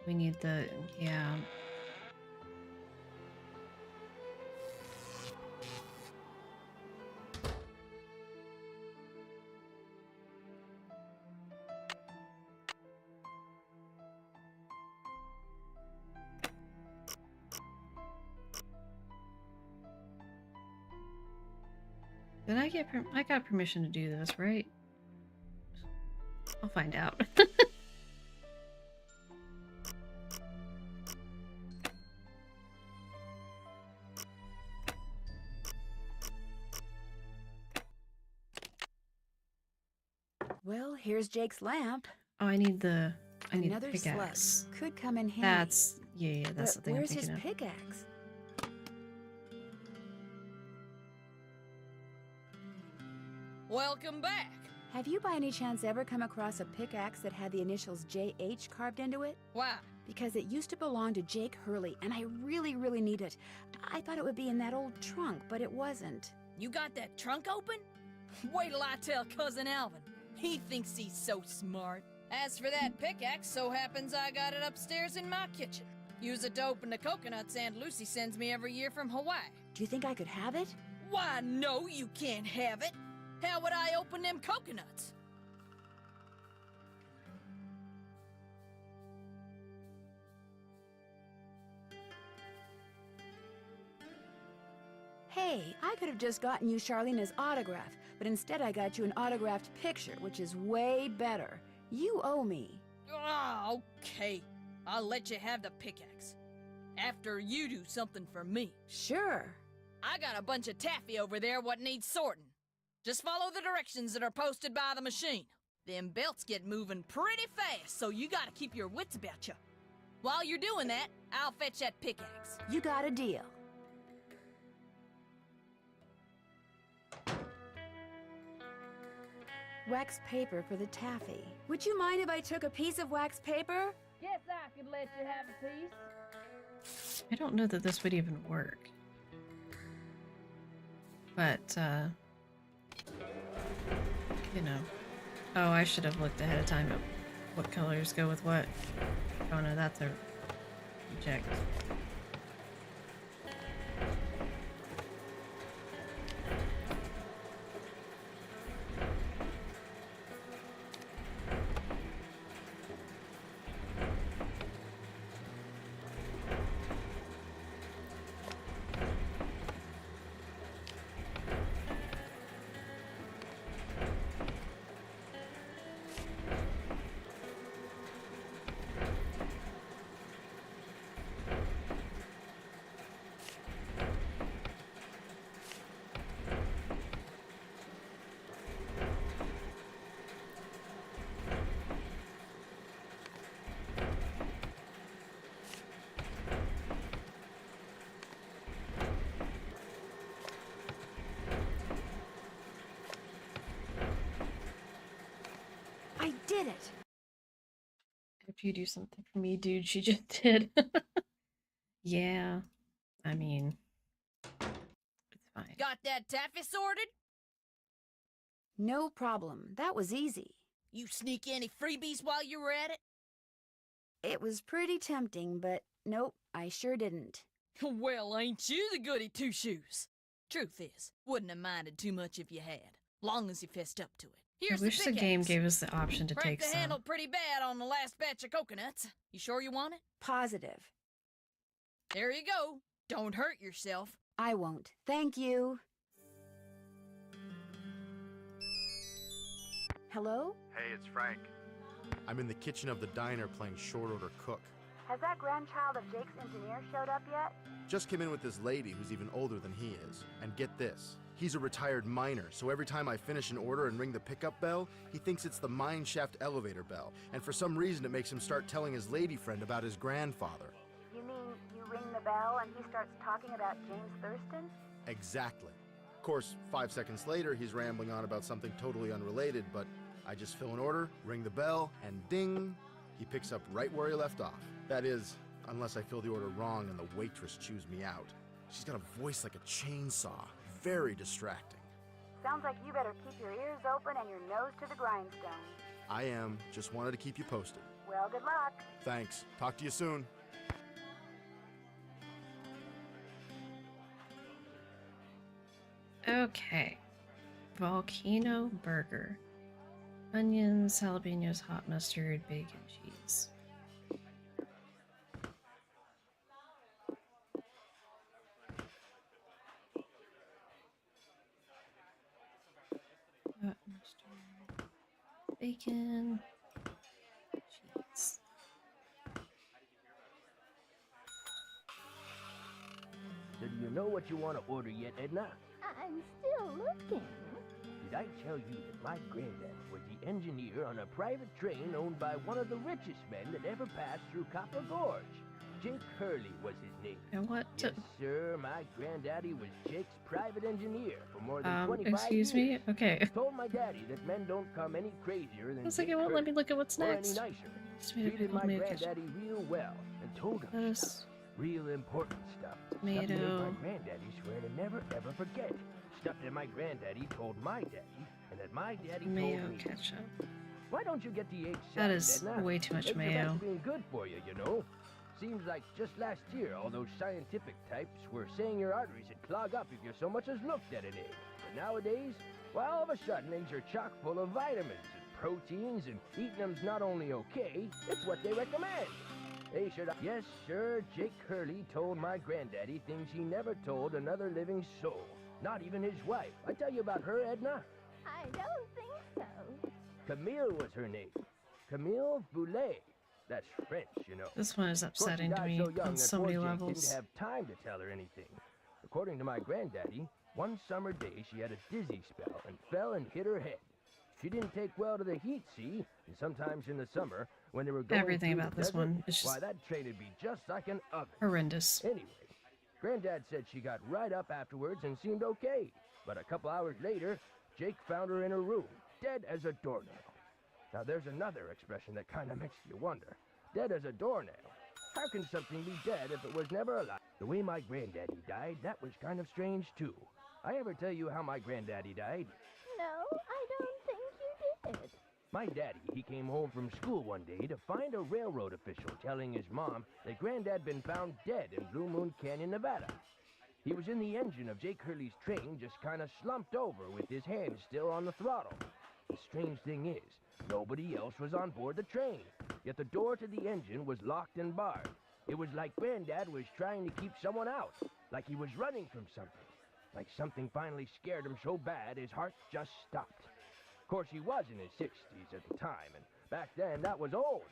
Speaker 1: We need the... yeah. Did I get I got permission to do this, right? I'll find out.
Speaker 2: Well, here's Jake's lamp.
Speaker 1: Oh, I need the
Speaker 2: Another
Speaker 1: pickaxe.
Speaker 2: slug could come in handy.
Speaker 1: That's yeah, that's
Speaker 2: but
Speaker 1: the thing I'm
Speaker 2: where's his
Speaker 1: thinking of.
Speaker 2: pickaxe?
Speaker 11: Welcome back.
Speaker 2: Have you by any chance ever come across a pickaxe that had the initials JH carved into it?
Speaker 11: Why?
Speaker 2: Because it used to belong to Jake Hurley, and I really, really need it. I thought it would be in that old trunk, but it wasn't.
Speaker 11: You got that trunk open? Wait till I tell Cousin Alvin. He thinks he's so smart. As for that pickaxe, so happens I got it upstairs in my kitchen. Use it to open the coconuts Aunt Lucy sends me every year from Hawaii.
Speaker 2: Do you think I could have it?
Speaker 11: Why, no, you can't have it. How would I open them coconuts?
Speaker 2: Hey, I could have just gotten you Charlena's autograph, but instead I got you an autographed picture, which is way better. You owe me.
Speaker 11: Oh, okay. I'll let you have the pickaxe. After you do something for me.
Speaker 2: Sure.
Speaker 11: I got a bunch of taffy over there what needs sorting. Just follow the directions that are posted by the machine. Them belts get moving pretty fast, so you gotta keep your wits about you. While you're doing that, I'll fetch that pickaxe.
Speaker 2: You got a deal. Wax paper for the taffy. Would you mind if I took a piece of wax paper?
Speaker 11: Guess I could let you have a piece.
Speaker 1: I don't know that this would even work. But, you know. Oh, I should have looked ahead of time at what colors go with what. Oh no, that's a reject.
Speaker 2: I did it!
Speaker 1: If you do something for me, dude, she just did. Yeah, I mean, it's fine.
Speaker 11: Got that taffy sorted?
Speaker 2: No problem. That was easy.
Speaker 11: You sneak any freebies while you were at it?
Speaker 2: It was pretty tempting, but nope, I sure didn't.
Speaker 11: Well, ain't you the goody two-shoes? Truth is, wouldn't have minded too much if you had, long as you fessed up to it. Here's
Speaker 1: I wish the game
Speaker 11: pickaxe.
Speaker 1: gave us the option to
Speaker 11: Cracked
Speaker 1: take
Speaker 11: the handle
Speaker 1: some.
Speaker 11: pretty bad on the last batch of coconuts. You sure you want it?
Speaker 2: Positive.
Speaker 11: There you go. Don't hurt yourself.
Speaker 2: I won't. Thank you. Hello?
Speaker 7: Hey, it's Frank. I'm in the kitchen of the diner playing short order cook.
Speaker 4: Has that grandchild of Jake's engineer showed up yet?
Speaker 7: Just came in with this lady who's even older than he is. And get this, he's a retired miner, so every time I finish an order and ring the pickup bell, he thinks it's the mine shaft elevator bell. And for some reason it makes him start telling his lady friend about his grandfather.
Speaker 4: You mean you ring the bell and he starts talking about James Thurston?
Speaker 7: Exactly. Of course, 5 seconds later, he's rambling on about something totally unrelated, but I just fill an order, ring the bell, and ding, he picks up right where he left off. That is, unless I fill the order wrong and the waitress chews me out. She's got a voice like a chainsaw. Very distracting.
Speaker 4: Sounds like you better keep your ears open and your nose to the grindstone.
Speaker 7: I am. Just wanted to keep you posted.
Speaker 4: Well, good luck.
Speaker 7: Thanks. Talk to you soon.
Speaker 1: Okay. Volcano burger. Onions, jalapenos, hot mustard, bacon, cheese. bacon, cheese.
Speaker 13: So do you know what you want to order yet, Edna?
Speaker 14: I'm still looking.
Speaker 13: Did I tell you that my granddad was the engineer on a private train owned by one of the richest men that ever passed through Copper Gorge? Jake Hurley was his name.
Speaker 1: And what?
Speaker 13: Yes, sir, my granddaddy was Jake's private engineer for more than 25
Speaker 1: excuse
Speaker 13: years.
Speaker 1: me? Okay.
Speaker 13: Told my daddy that men don't come any crazier than
Speaker 1: It's like,
Speaker 13: Jake
Speaker 1: it won't
Speaker 13: Hurley,
Speaker 1: let me look at what's
Speaker 13: or
Speaker 1: next.
Speaker 13: any nicer.
Speaker 1: Tomato,
Speaker 13: Treated my
Speaker 1: pickle, mayo,
Speaker 13: granddaddy real well and told him
Speaker 1: lettuce,
Speaker 13: stuff. Real important stuff.
Speaker 1: tomato.
Speaker 13: Stuff that made my granddaddy swear to never ever forget. Stuff that my granddaddy told my daddy, and that my daddy
Speaker 1: Mayo
Speaker 13: told me.
Speaker 1: ketchup.
Speaker 13: Why don't you get the egg
Speaker 1: That
Speaker 13: salad,
Speaker 1: is
Speaker 13: Edna?
Speaker 1: way too much
Speaker 13: Eggs are
Speaker 1: mayo.
Speaker 13: meant to be good for you, you know. Seems like just last year, all those scientific types were saying your arteries would clog up if you so much as looked at an egg. But nowadays, well, all of a sudden, eggs are chock full of vitamins and proteins, and eating them's not only okay, it's what they recommend. They should. Yes, sir, Jake Hurley told my granddaddy things he never told another living soul. Not even his wife. I tell you about her, Edna.
Speaker 14: I don't think so.
Speaker 13: Camille was her name. Camille Boulet. That's French, you know.
Speaker 1: This one is
Speaker 13: Of course, she
Speaker 1: upsetting to
Speaker 13: died
Speaker 1: me
Speaker 13: so young
Speaker 1: on
Speaker 13: that
Speaker 1: so
Speaker 13: poor
Speaker 1: many
Speaker 13: Jake
Speaker 1: levels.
Speaker 13: didn't have time to tell her anything. According to my granddaddy, one summer day she had a dizzy spell and fell and hit her head. She didn't take well to the heat, see? And sometimes in the summer, when they were going
Speaker 1: Everything
Speaker 13: through
Speaker 1: about
Speaker 13: the
Speaker 1: this
Speaker 13: desert,
Speaker 1: one is just
Speaker 13: why, that train would be just like an oven.
Speaker 1: horrendous.
Speaker 13: Anyway, Granddad said she got right up afterwards and seemed okay. But a couple hours later, Jake found her in her room, dead as a doornail. Now there's another expression that kind of makes you wonder. Dead as a doornail. How can something be dead if it was never alive? The way my granddaddy died, that was kind of strange too. I ever tell you how my granddaddy died?
Speaker 14: No, I don't think you did.
Speaker 13: My daddy, he came home from school one day to find a railroad official telling his mom that Granddad been found dead in Blue Moon Canyon, Nevada. He was in the engine of Jake Hurley's train, just kind of slumped over with his hand still on the throttle. The strange thing is, nobody else was on board the train, yet the door to the engine was locked and barred. It was like Granddad was trying to keep someone out, like he was running from something. Like something finally scared him so bad his heart just stopped. Of course, he was in his 60s at the time, and back then that was old.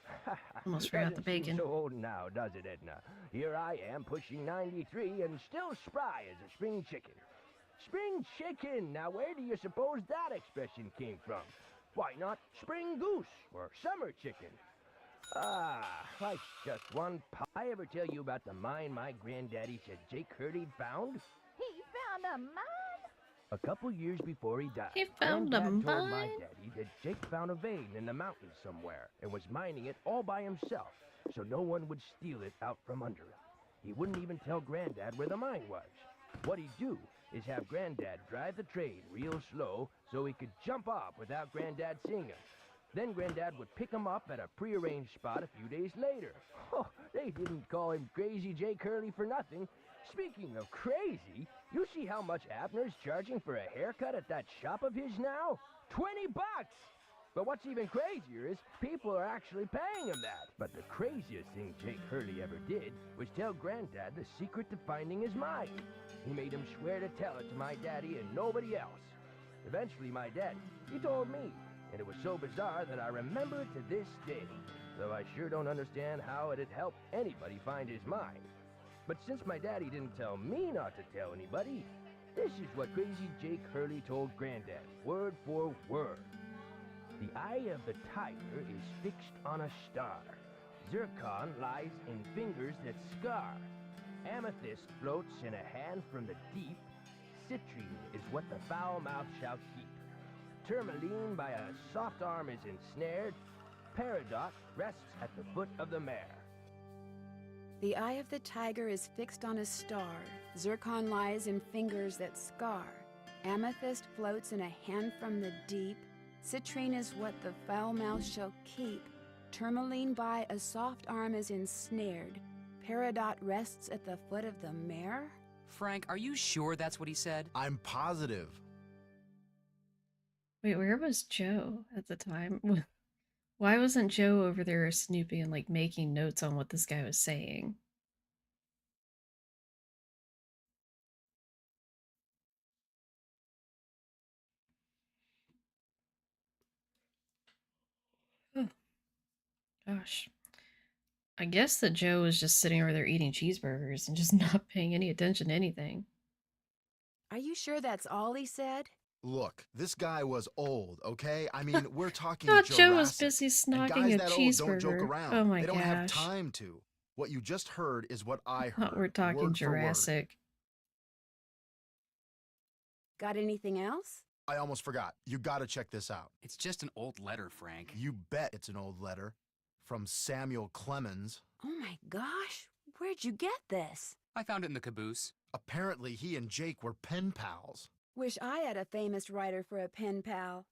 Speaker 1: Almost forgot the
Speaker 13: Doesn't seem
Speaker 1: bacon.
Speaker 13: so old now, does it, Edna? Here I am, pushing 93 and still spry as a spring chicken. Spring chicken! Now where do you suppose that expression came from? Why not spring goose or summer chicken? Ah, like just one pop. I ever tell you about the mine my granddaddy said Jake Hurley found?
Speaker 14: He found a mine?
Speaker 13: A couple years before he died,
Speaker 1: He found a
Speaker 13: Granddad told my
Speaker 1: mine?
Speaker 13: daddy that Jake found a vein in the mountains somewhere and was mining it all by himself, so no one would steal it out from under him. He wouldn't even tell Granddad where the mine was. What he'd do is have Granddad drive the train real slow so he could jump off without Granddad seeing him. Then Granddad would pick him up at a prearranged spot a few days later. Oh, they didn't call him Crazy Jake Hurley for nothing. Speaking of crazy, you see how much Abner's charging for a haircut at that shop of his now? $20! But what's even crazier is people are actually paying him that. But the craziest thing Jake Hurley ever did was tell Granddad the secret to finding his mine. He made him swear to tell it to my daddy and nobody else. Eventually, my daddy, he told me, and it was so bizarre that I remember it to this day, though I sure don't understand how it'd help anybody find his mine. But since my daddy didn't tell me not to tell anybody, this is what Crazy Jake Hurley told Granddad, word for word. The eye of the tiger is fixed on a star. Zircon lies in fingers that scar. Amethyst floats in a hand from the deep. Citrine is what the foul mouth shall keep. Tourmaline by a soft arm is ensnared. Peridot rests at the foot of the mare.
Speaker 2: The eye of the tiger is fixed on a star. Zircon lies in fingers that scar. Amethyst floats in a hand from the deep. Citrine is what the foul mouth shall keep. Tourmaline by a soft arm is ensnared. Peridot rests at the foot of the mare?
Speaker 8: Frank, are you sure that's what he said?
Speaker 7: I'm positive.
Speaker 1: Wait, where was Joe at the time? Why wasn't Joe over there snooping and like making notes on what this guy was saying? Gosh. I guess that Joe was just sitting over there eating cheeseburgers and just not paying any attention to anything.
Speaker 2: Are you sure that's all he said?
Speaker 7: Look, this guy was old, okay? I mean, we're talking
Speaker 1: Thought Joe was
Speaker 7: Jurassic.
Speaker 1: busy
Speaker 7: And
Speaker 1: snocking
Speaker 7: guys
Speaker 1: a
Speaker 7: that old don't joke
Speaker 1: cheeseburger.
Speaker 7: around.
Speaker 1: Oh my
Speaker 7: They don't have
Speaker 1: gosh.
Speaker 7: time to. What you just heard is what I
Speaker 1: Thought we're
Speaker 7: heard,
Speaker 1: talking
Speaker 7: word for word.
Speaker 1: Jurassic.
Speaker 2: Got anything else?
Speaker 7: I almost forgot. You gotta check this out.
Speaker 8: It's just an old letter, Frank.
Speaker 7: You bet it's an old letter. From Samuel Clemens.
Speaker 2: Oh my gosh, where'd you get this?
Speaker 8: I found it in the caboose.
Speaker 7: Apparently, he and Jake were pen pals.
Speaker 2: Wish I had a famous writer for a pen pal.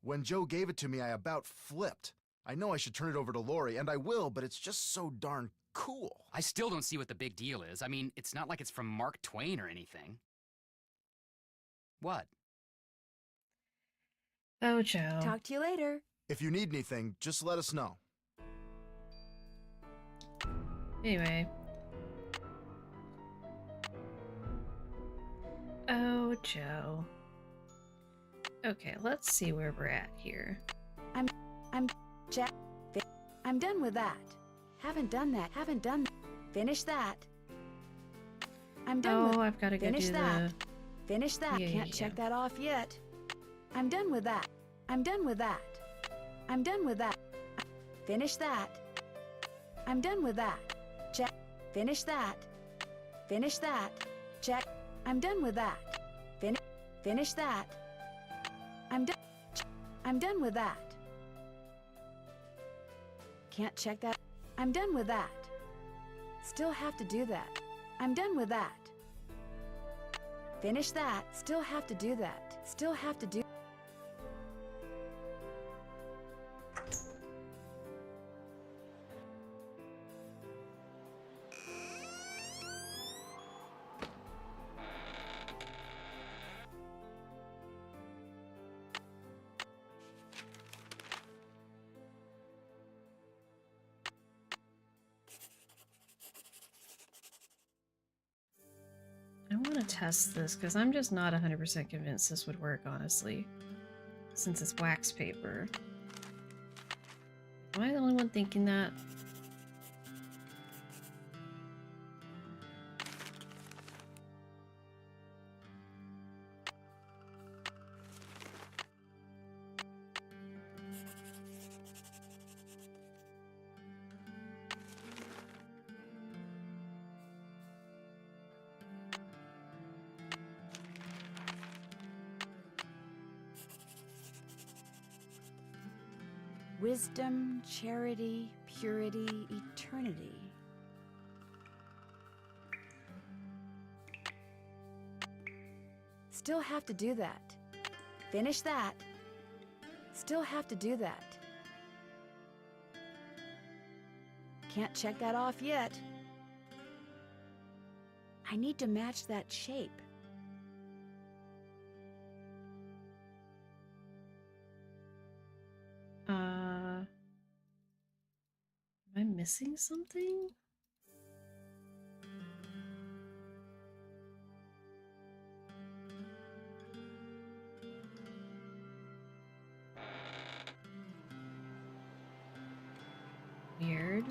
Speaker 7: When Joe gave it to me, I about flipped. I know I should turn it over to Lori, and I will, but it's just so darn cool.
Speaker 8: I still don't see what the big deal is. I mean, it's not like it's from Mark Twain or anything. What?
Speaker 1: Oh, Joe.
Speaker 2: Talk to you later.
Speaker 7: If you need anything, just let us know.
Speaker 1: Anyway. Oh, Joe. Okay, let's see where we're at here.
Speaker 2: I'm done with that. Haven't done that. Finish that. I'm done with.
Speaker 1: Oh, I've got to go
Speaker 2: Finish
Speaker 1: do
Speaker 2: that. Finish that.
Speaker 1: Yeah,
Speaker 2: Can't
Speaker 1: yeah.
Speaker 2: check that off yet. I'm done with that. I'm done with that. I'm done with that. Finish that. I'm done with that. Check. Finish that. Finish that. Check. I'm done with that. Finish that. I'm done. I'm done with that. Can't check that. I'm done with that. Still have to do that. I'm done with that. Finish that. Still have to do that. Still have to do.
Speaker 1: I want to test this because I'm just not 100% convinced this would work, honestly. Since it's wax paper. Am I the only one thinking that?
Speaker 2: Wisdom, charity, purity, eternity. Still have to do that. Finish that. Still have to do that. Can't check that off yet. I need to match that shape.
Speaker 1: Am I missing something? Weird.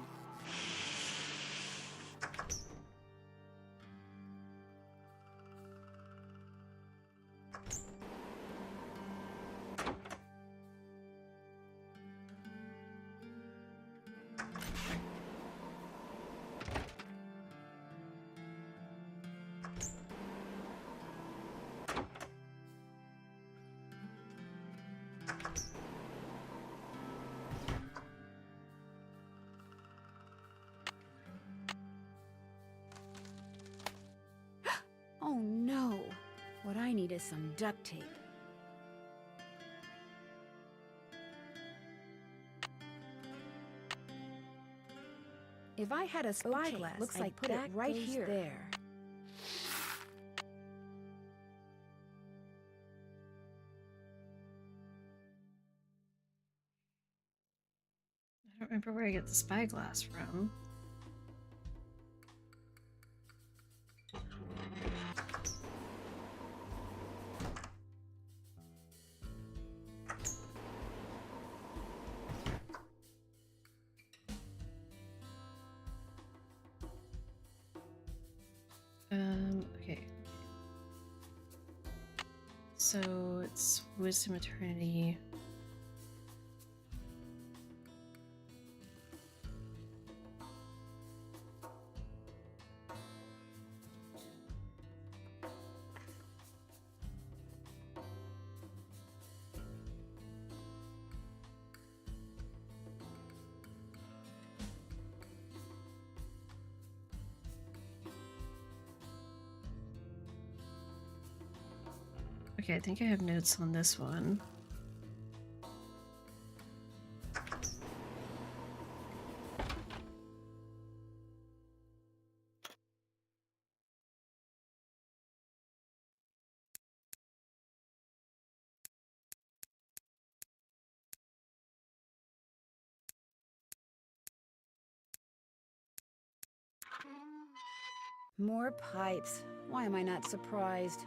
Speaker 2: Oh no! What I need is some duct tape. If I had a spyglass,
Speaker 15: looks
Speaker 2: I'd
Speaker 15: like
Speaker 2: put it
Speaker 15: that
Speaker 2: right
Speaker 15: goes
Speaker 2: here.
Speaker 15: there.
Speaker 1: I don't remember where I get the spyglass from. So it's wisdom, eternity. Okay, I think I have notes on this one.
Speaker 2: More pipes. Why am I not surprised?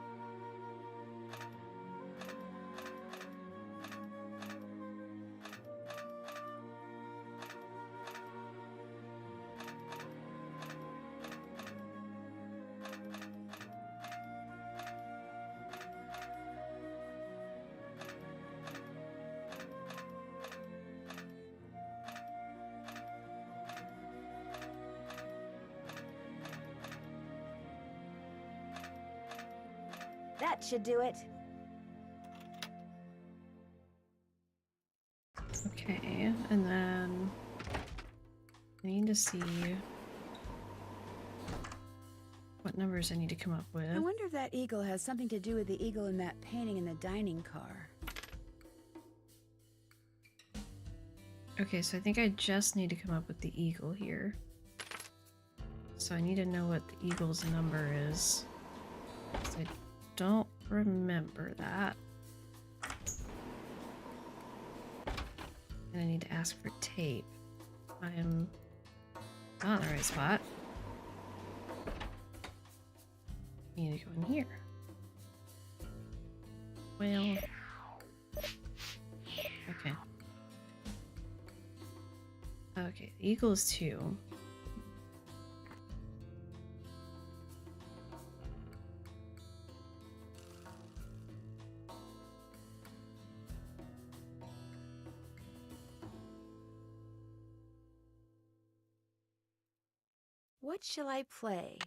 Speaker 2: That should do it.
Speaker 1: Okay, and then I need to see what numbers I need to come up with.
Speaker 2: I wonder if that eagle has something to do with the eagle in that painting in the dining car.
Speaker 1: Okay, so I think I just need to come up with the eagle here. So I need to know what the eagle's number is. 'Cause I don't remember that. And I need to ask for tape. I am not in the right spot. I need to go in here. Well. Okay. Okay, the eagle is 2.
Speaker 2: What shall I play?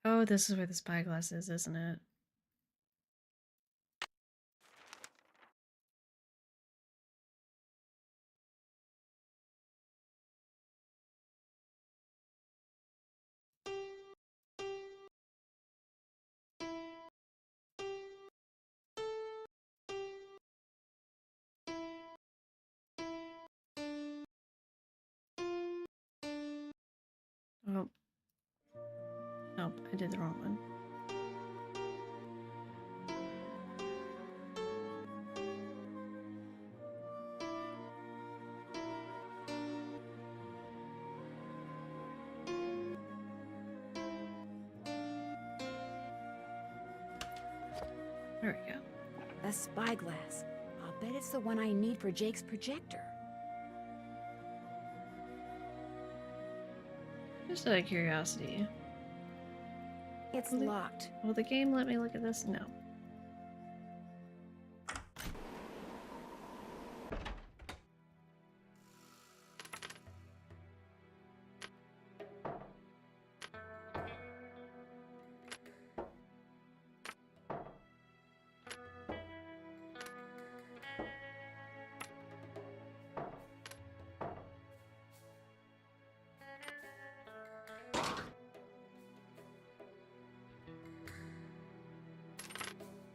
Speaker 1: Oh, this is where the spyglass is, isn't it? Oh. Nope, I did the wrong one. There we go.
Speaker 2: A spyglass. I'll bet it's the one I need for Jake's projector.
Speaker 1: Just out of curiosity.
Speaker 2: It's locked.
Speaker 1: Will the game let me look at this? No.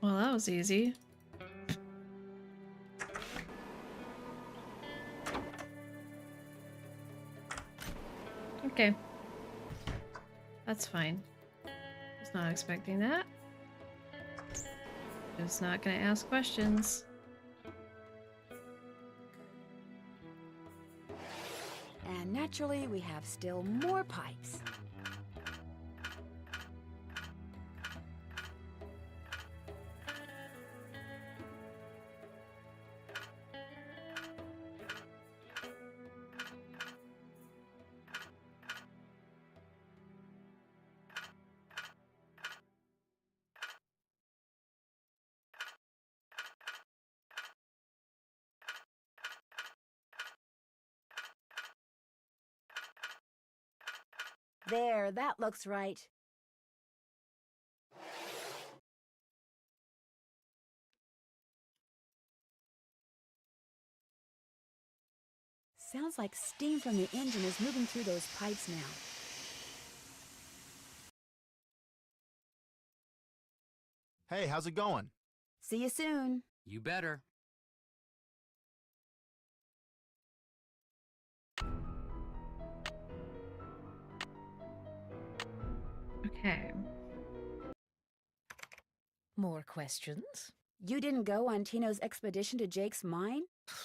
Speaker 1: Well, that was easy. Okay. That's fine. Was not expecting that. Just not gonna ask questions.
Speaker 2: And naturally, we have still more pipes. There, that looks right. Sounds like steam from the engine is moving through those pipes now.
Speaker 7: Hey, how's it going?
Speaker 2: See you soon.
Speaker 8: You better.
Speaker 1: Okay.
Speaker 6: More questions?
Speaker 2: You didn't go on Tino's expedition to Jake's mine?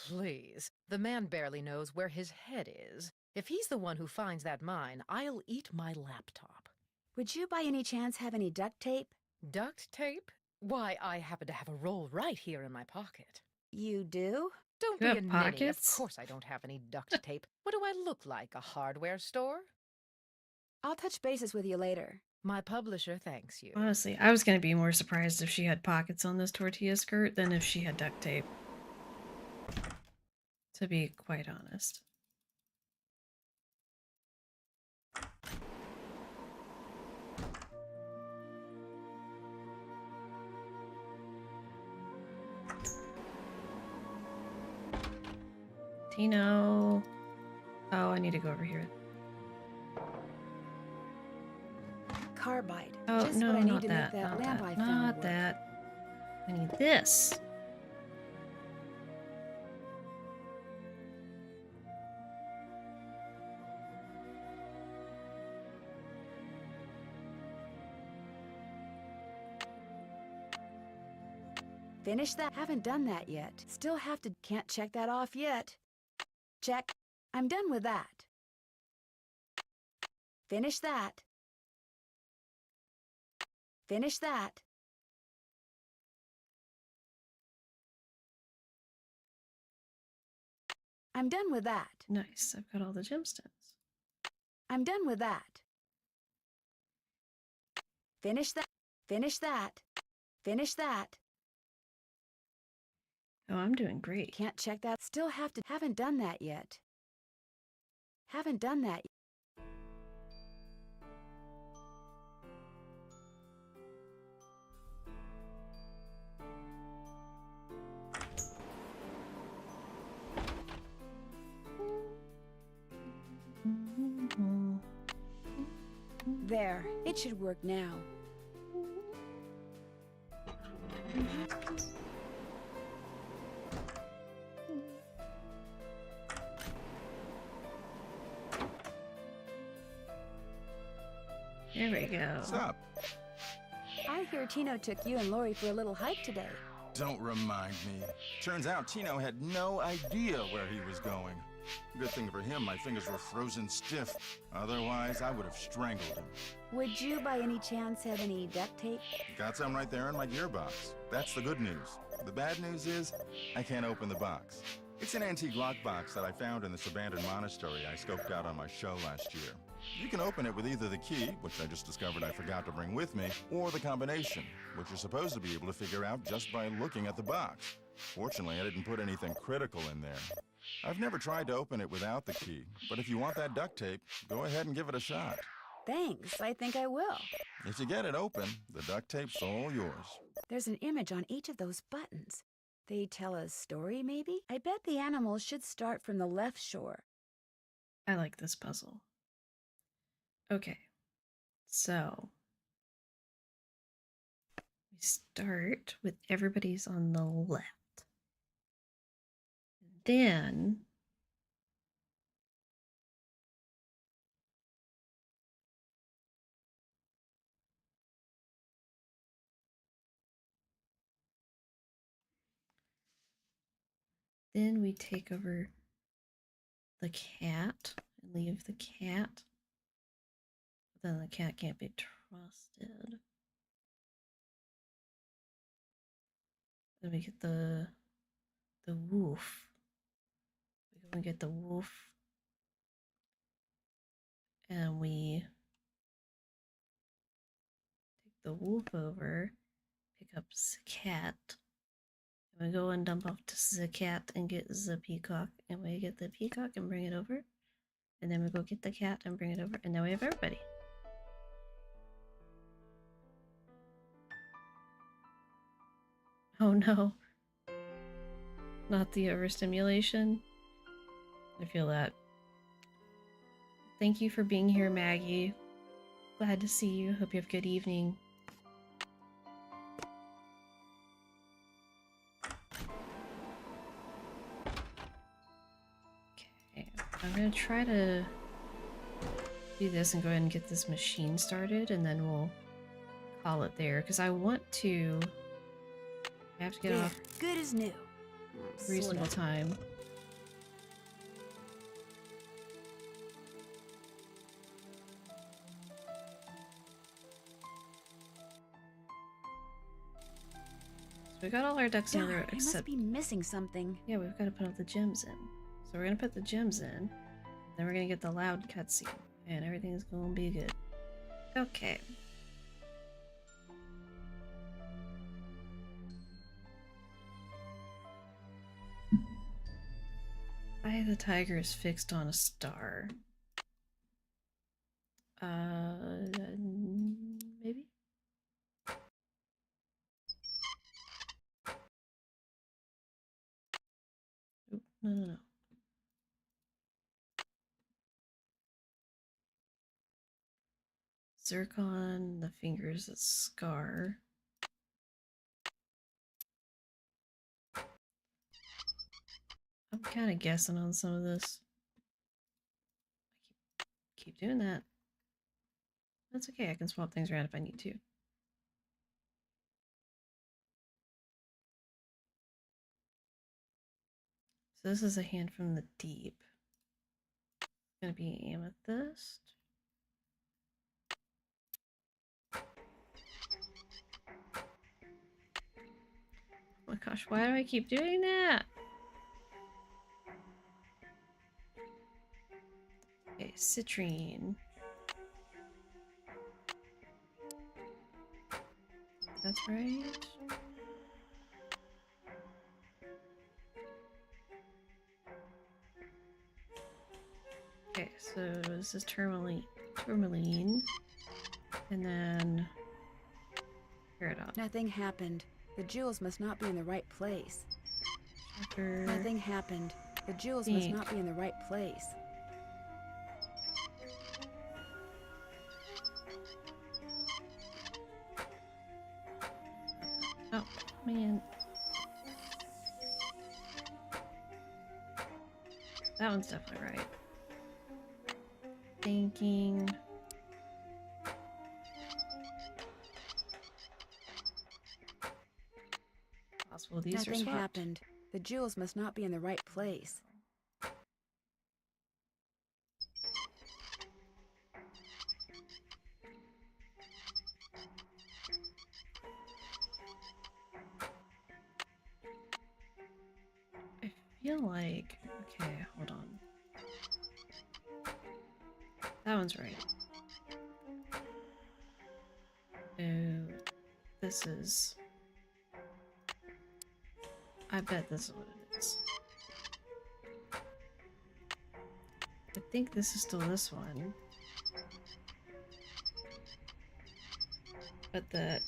Speaker 6: Please. The man barely knows where his head is. If he's the one who finds that mine, I'll eat my laptop.
Speaker 2: Would you by any chance have any duct tape?
Speaker 6: Duct tape? Why, I happen to have a roll right here in my pocket.
Speaker 2: You do?
Speaker 6: Don't
Speaker 1: You
Speaker 6: be
Speaker 1: have
Speaker 6: a ninny.
Speaker 1: pockets?
Speaker 6: Of course I don't have any duct tape. What do I look like, a hardware store?
Speaker 2: I'll touch bases with you later.
Speaker 6: My publisher thanks you.
Speaker 1: Honestly, I was going to be more surprised if she had pockets on this tortilla skirt than if she had duct tape. To be quite honest. Tino. Oh, I need to go over here.
Speaker 2: Carbide.
Speaker 1: Oh,
Speaker 2: Just
Speaker 1: no,
Speaker 2: what I need
Speaker 1: not
Speaker 2: to
Speaker 1: that.
Speaker 2: make that
Speaker 1: Not
Speaker 2: lamp
Speaker 1: that.
Speaker 2: I found
Speaker 1: Not
Speaker 2: work.
Speaker 1: that. I need this.
Speaker 2: Finish that? Haven't done that yet. Still have to. Can't check that off yet. Check. I'm done with that. Finish that. Finish that. I'm done with that.
Speaker 1: Nice. I've got all the gemstones.
Speaker 2: I'm done with that. Finish that. Finish that. Finish that.
Speaker 1: Oh, I'm doing great.
Speaker 2: Can't check that. Still have to. Haven't done that yet. Haven't done that yet. There. It should work now.
Speaker 1: There we go.
Speaker 9: What's up?
Speaker 2: I hear Tino took you and Lori for a little hike today.
Speaker 9: Don't remind me. Turns out Tino had no idea where he was going. Good thing for him, my fingers were frozen stiff. Otherwise, I would have strangled him.
Speaker 2: Would you by any chance have any duct tape?
Speaker 9: Got some right there in my gearbox. That's the good news. The bad news is, I can't open the box. It's an antique lockbox that I found in this abandoned monastery I scoped out on my show last year. You can open it with either the key, which I just discovered I forgot to bring with me, or the combination, which you're supposed to be able to figure out just by looking at the box. Fortunately, I didn't put anything critical in there. I've never tried to open it without the key, but if you want that duct tape, go ahead and give it a shot.
Speaker 2: Thanks, I think I will.
Speaker 9: If you get it open, the duct tape's all yours.
Speaker 2: There's an image on each of those buttons. They tell a story, maybe? I bet the animals should start from the left shore.
Speaker 1: I like this puzzle. Okay. So we start with everybody's on the left. Then we take over the cat and leave the cat. But then the cat can't be trusted. Then we get the wolf. We get the wolf. And we take the wolf over, pick up the cat. And we go and dump off to the cat and get the peacock. And we get the peacock and bring it over. And then we go get the cat and bring it over, and now we have everybody. Oh no. Not the overstimulation. I feel that. Thank you for being here, Maggie. Glad to see you. Hope you have a good evening. Okay, I'm gonna try to do this and go ahead and get this machine started, and then we'll call it there, because I want to... I have to get off
Speaker 2: good as new.
Speaker 1: reasonable
Speaker 2: Sorta.
Speaker 1: time. So we got all our ducks in a row,
Speaker 2: Darn, I must
Speaker 1: except...
Speaker 2: be missing something.
Speaker 1: Yeah, we've got to put all the gems in. So we're gonna put the gems in, then we're gonna get the loud cutscene, and everything's gonna be good. Okay. Eye of the Tiger is fixed on a star. Maybe? Oop, no. Zircon, the fingers, a scar. I'm kind of guessing on some of this. I keep doing that. That's okay, I can swap things around if I need to. So this is a hand from the deep. It's gonna be amethyst. Oh my gosh, why do I keep doing that? Okay, citrine. That's right. Okay, so this is tourmaline, and then paradox.
Speaker 2: Nothing happened. The jewels must not be in the right place.
Speaker 1: Sugar.
Speaker 2: Nothing happened. The jewels must not be in the right place.
Speaker 1: Oh, man. That one's definitely right. Thinking. Possible these
Speaker 2: Nothing
Speaker 1: are swapped.
Speaker 2: happened. The jewels must not be in the right place.
Speaker 1: I feel like... Okay, hold on. That one's right. Oh, this is... I bet this is what it is. I think this is still this one. But the...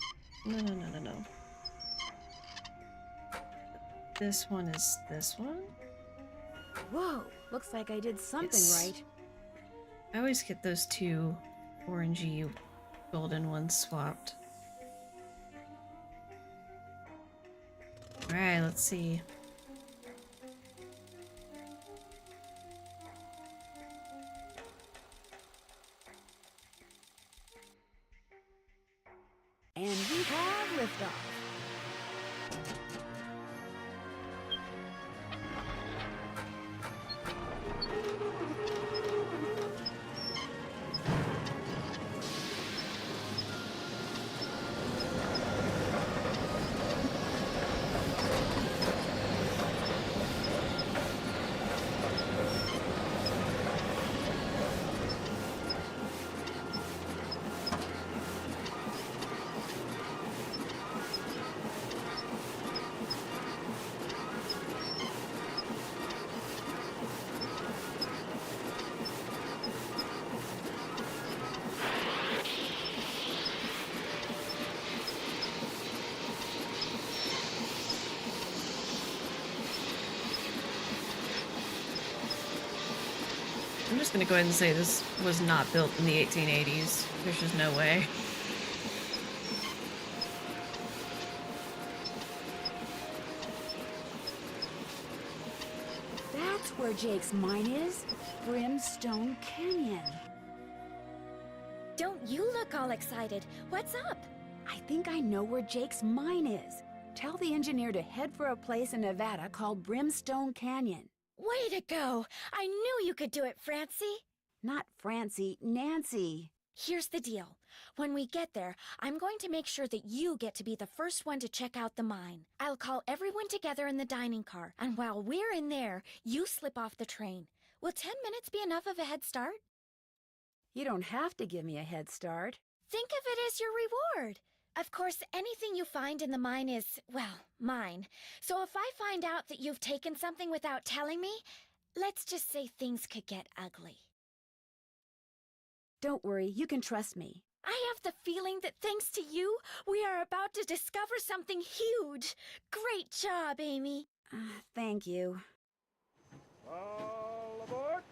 Speaker 1: No. This one is this one?
Speaker 2: Whoa, looks like I did something right.
Speaker 1: I always get those two orangey golden ones swapped. Alright, let's see.
Speaker 2: And we have liftoff.
Speaker 1: I'm just gonna go ahead and say this was not built in the 1880s. There's just no way.
Speaker 2: That's where Jake's mine is. Brimstone Canyon.
Speaker 10: Don't you look all excited. What's up?
Speaker 2: I think I know where Jake's mine is. Tell the engineer to head for a place in Nevada called Brimstone Canyon.
Speaker 10: Way to go! I knew you could do it, Francie.
Speaker 2: Not Francie, Nancy.
Speaker 10: Here's the deal. When we get there, I'm going to make sure that you get to be the first one to check out the mine. I'll call everyone together in the dining car, and while we're in there, you slip off the train. Will 10 minutes be enough of a head start?
Speaker 2: You don't have to give me a head start.
Speaker 10: Think of it as your reward. Of course, anything you find in the mine is, well, mine. So if I find out that you've taken something without telling me, let's just say things could get ugly.
Speaker 2: Don't worry, you can trust me.
Speaker 10: I have the feeling that thanks to you, we are about to discover something huge. Great job, Amy.
Speaker 2: Thank you.
Speaker 13: All aboard!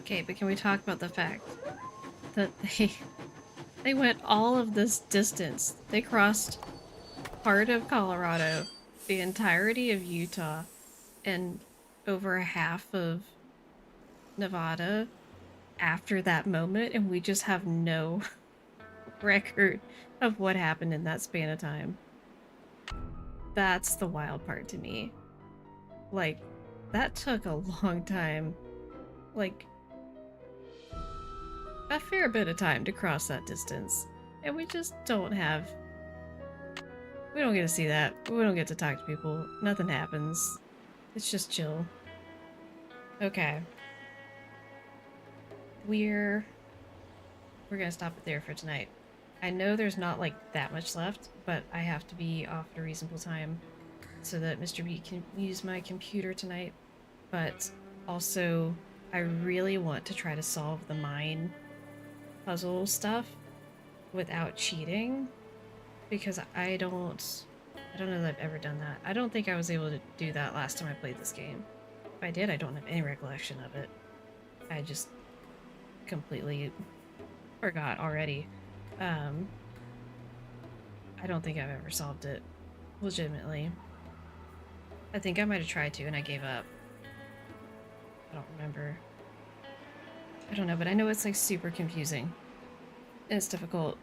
Speaker 1: Okay, but can we talk about the fact that they went all of this distance? They crossed part of Colorado, the entirety of Utah, and over half of Nevada after that moment, and we just have no record of what happened in that span of time. That's the wild part to me. Like, that took a long time. Like, a fair bit of time to cross that distance. And we just don't have... We don't get to see that. We don't get to talk to people. Nothing happens. It's just chill. Okay. We're gonna stop it there for tonight. I know there's not like that much left, but I have to be off at a reasonable time so that Mr. B can use my computer tonight. But also, I really want to try to solve the mine puzzle stuff without cheating, because I don't know that I've ever done that. I don't think I was able to do that last time I played this game. If I did, I don't have any recollection of it. I just completely forgot already. I don't think I've ever solved it legitimately. I think I might have tried to and I gave up. I don't remember. I don't know, but I know it's like super confusing and it's difficult,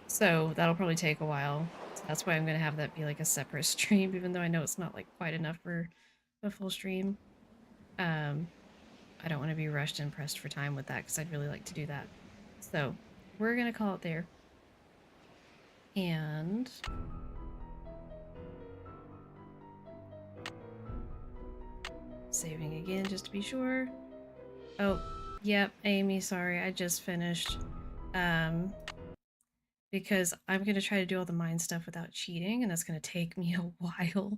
Speaker 1: so that'll probably take a while. So that's why I'm gonna have that be like a separate stream, even though I know it's not like quite enough for a full stream. I don't want to be rushed and pressed for time with that because I'd really like to do that. So we're gonna call it there. And saving again just to be sure. Oh, yep, Amy, sorry, I just finished. Because I'm gonna try to do all the mine stuff without cheating, and that's gonna take me a while,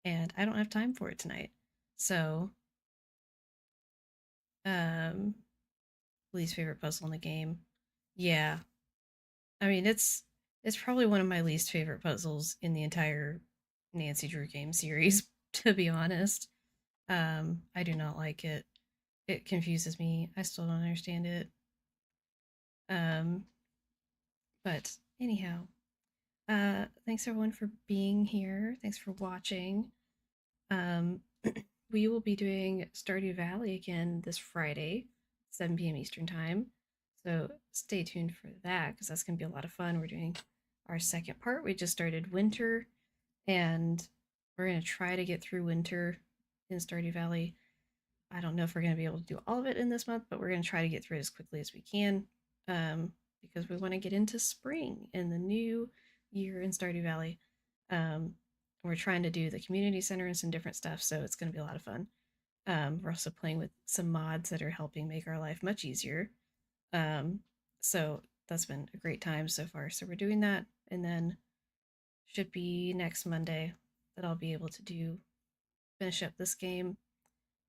Speaker 1: and I don't have time for it tonight. So, least favorite puzzle in the game. Yeah. I mean, it's probably one of my least favorite puzzles in the entire Nancy Drew game series, to be honest. I do not like it. It confuses me. I still don't understand it. But anyhow, thanks everyone for being here. Thanks for watching. We will be doing Stardew Valley again this Friday, 7 p.m. Eastern Time. So stay tuned for that because that's going to be a lot of fun. We're doing our second part. We just started winter and we're going to try to get through winter in Stardew Valley. I don't know if we're going to be able to do all of it in this month, but we're going to try to get through it as quickly as we can because we want to get into spring in the new year in Stardew Valley. We're trying to do the community center and some different stuff, so it's going to be a lot of fun. We're also playing with some mods that are helping make our life much easier. So that's been a great time so far. So we're doing that, and then should be next Monday that I'll be able to finish up this game.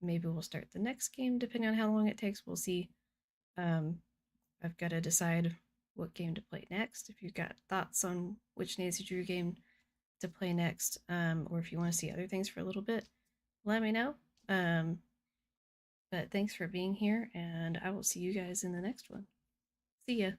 Speaker 1: Maybe we'll start the next game depending on how long it takes. We'll see. I've got to decide what game to play next. If you've got thoughts on which Nancy Drew game to play next, or if you want to see other things for a little bit, let me know. But thanks for being here, and I will see you guys in the next one. See ya.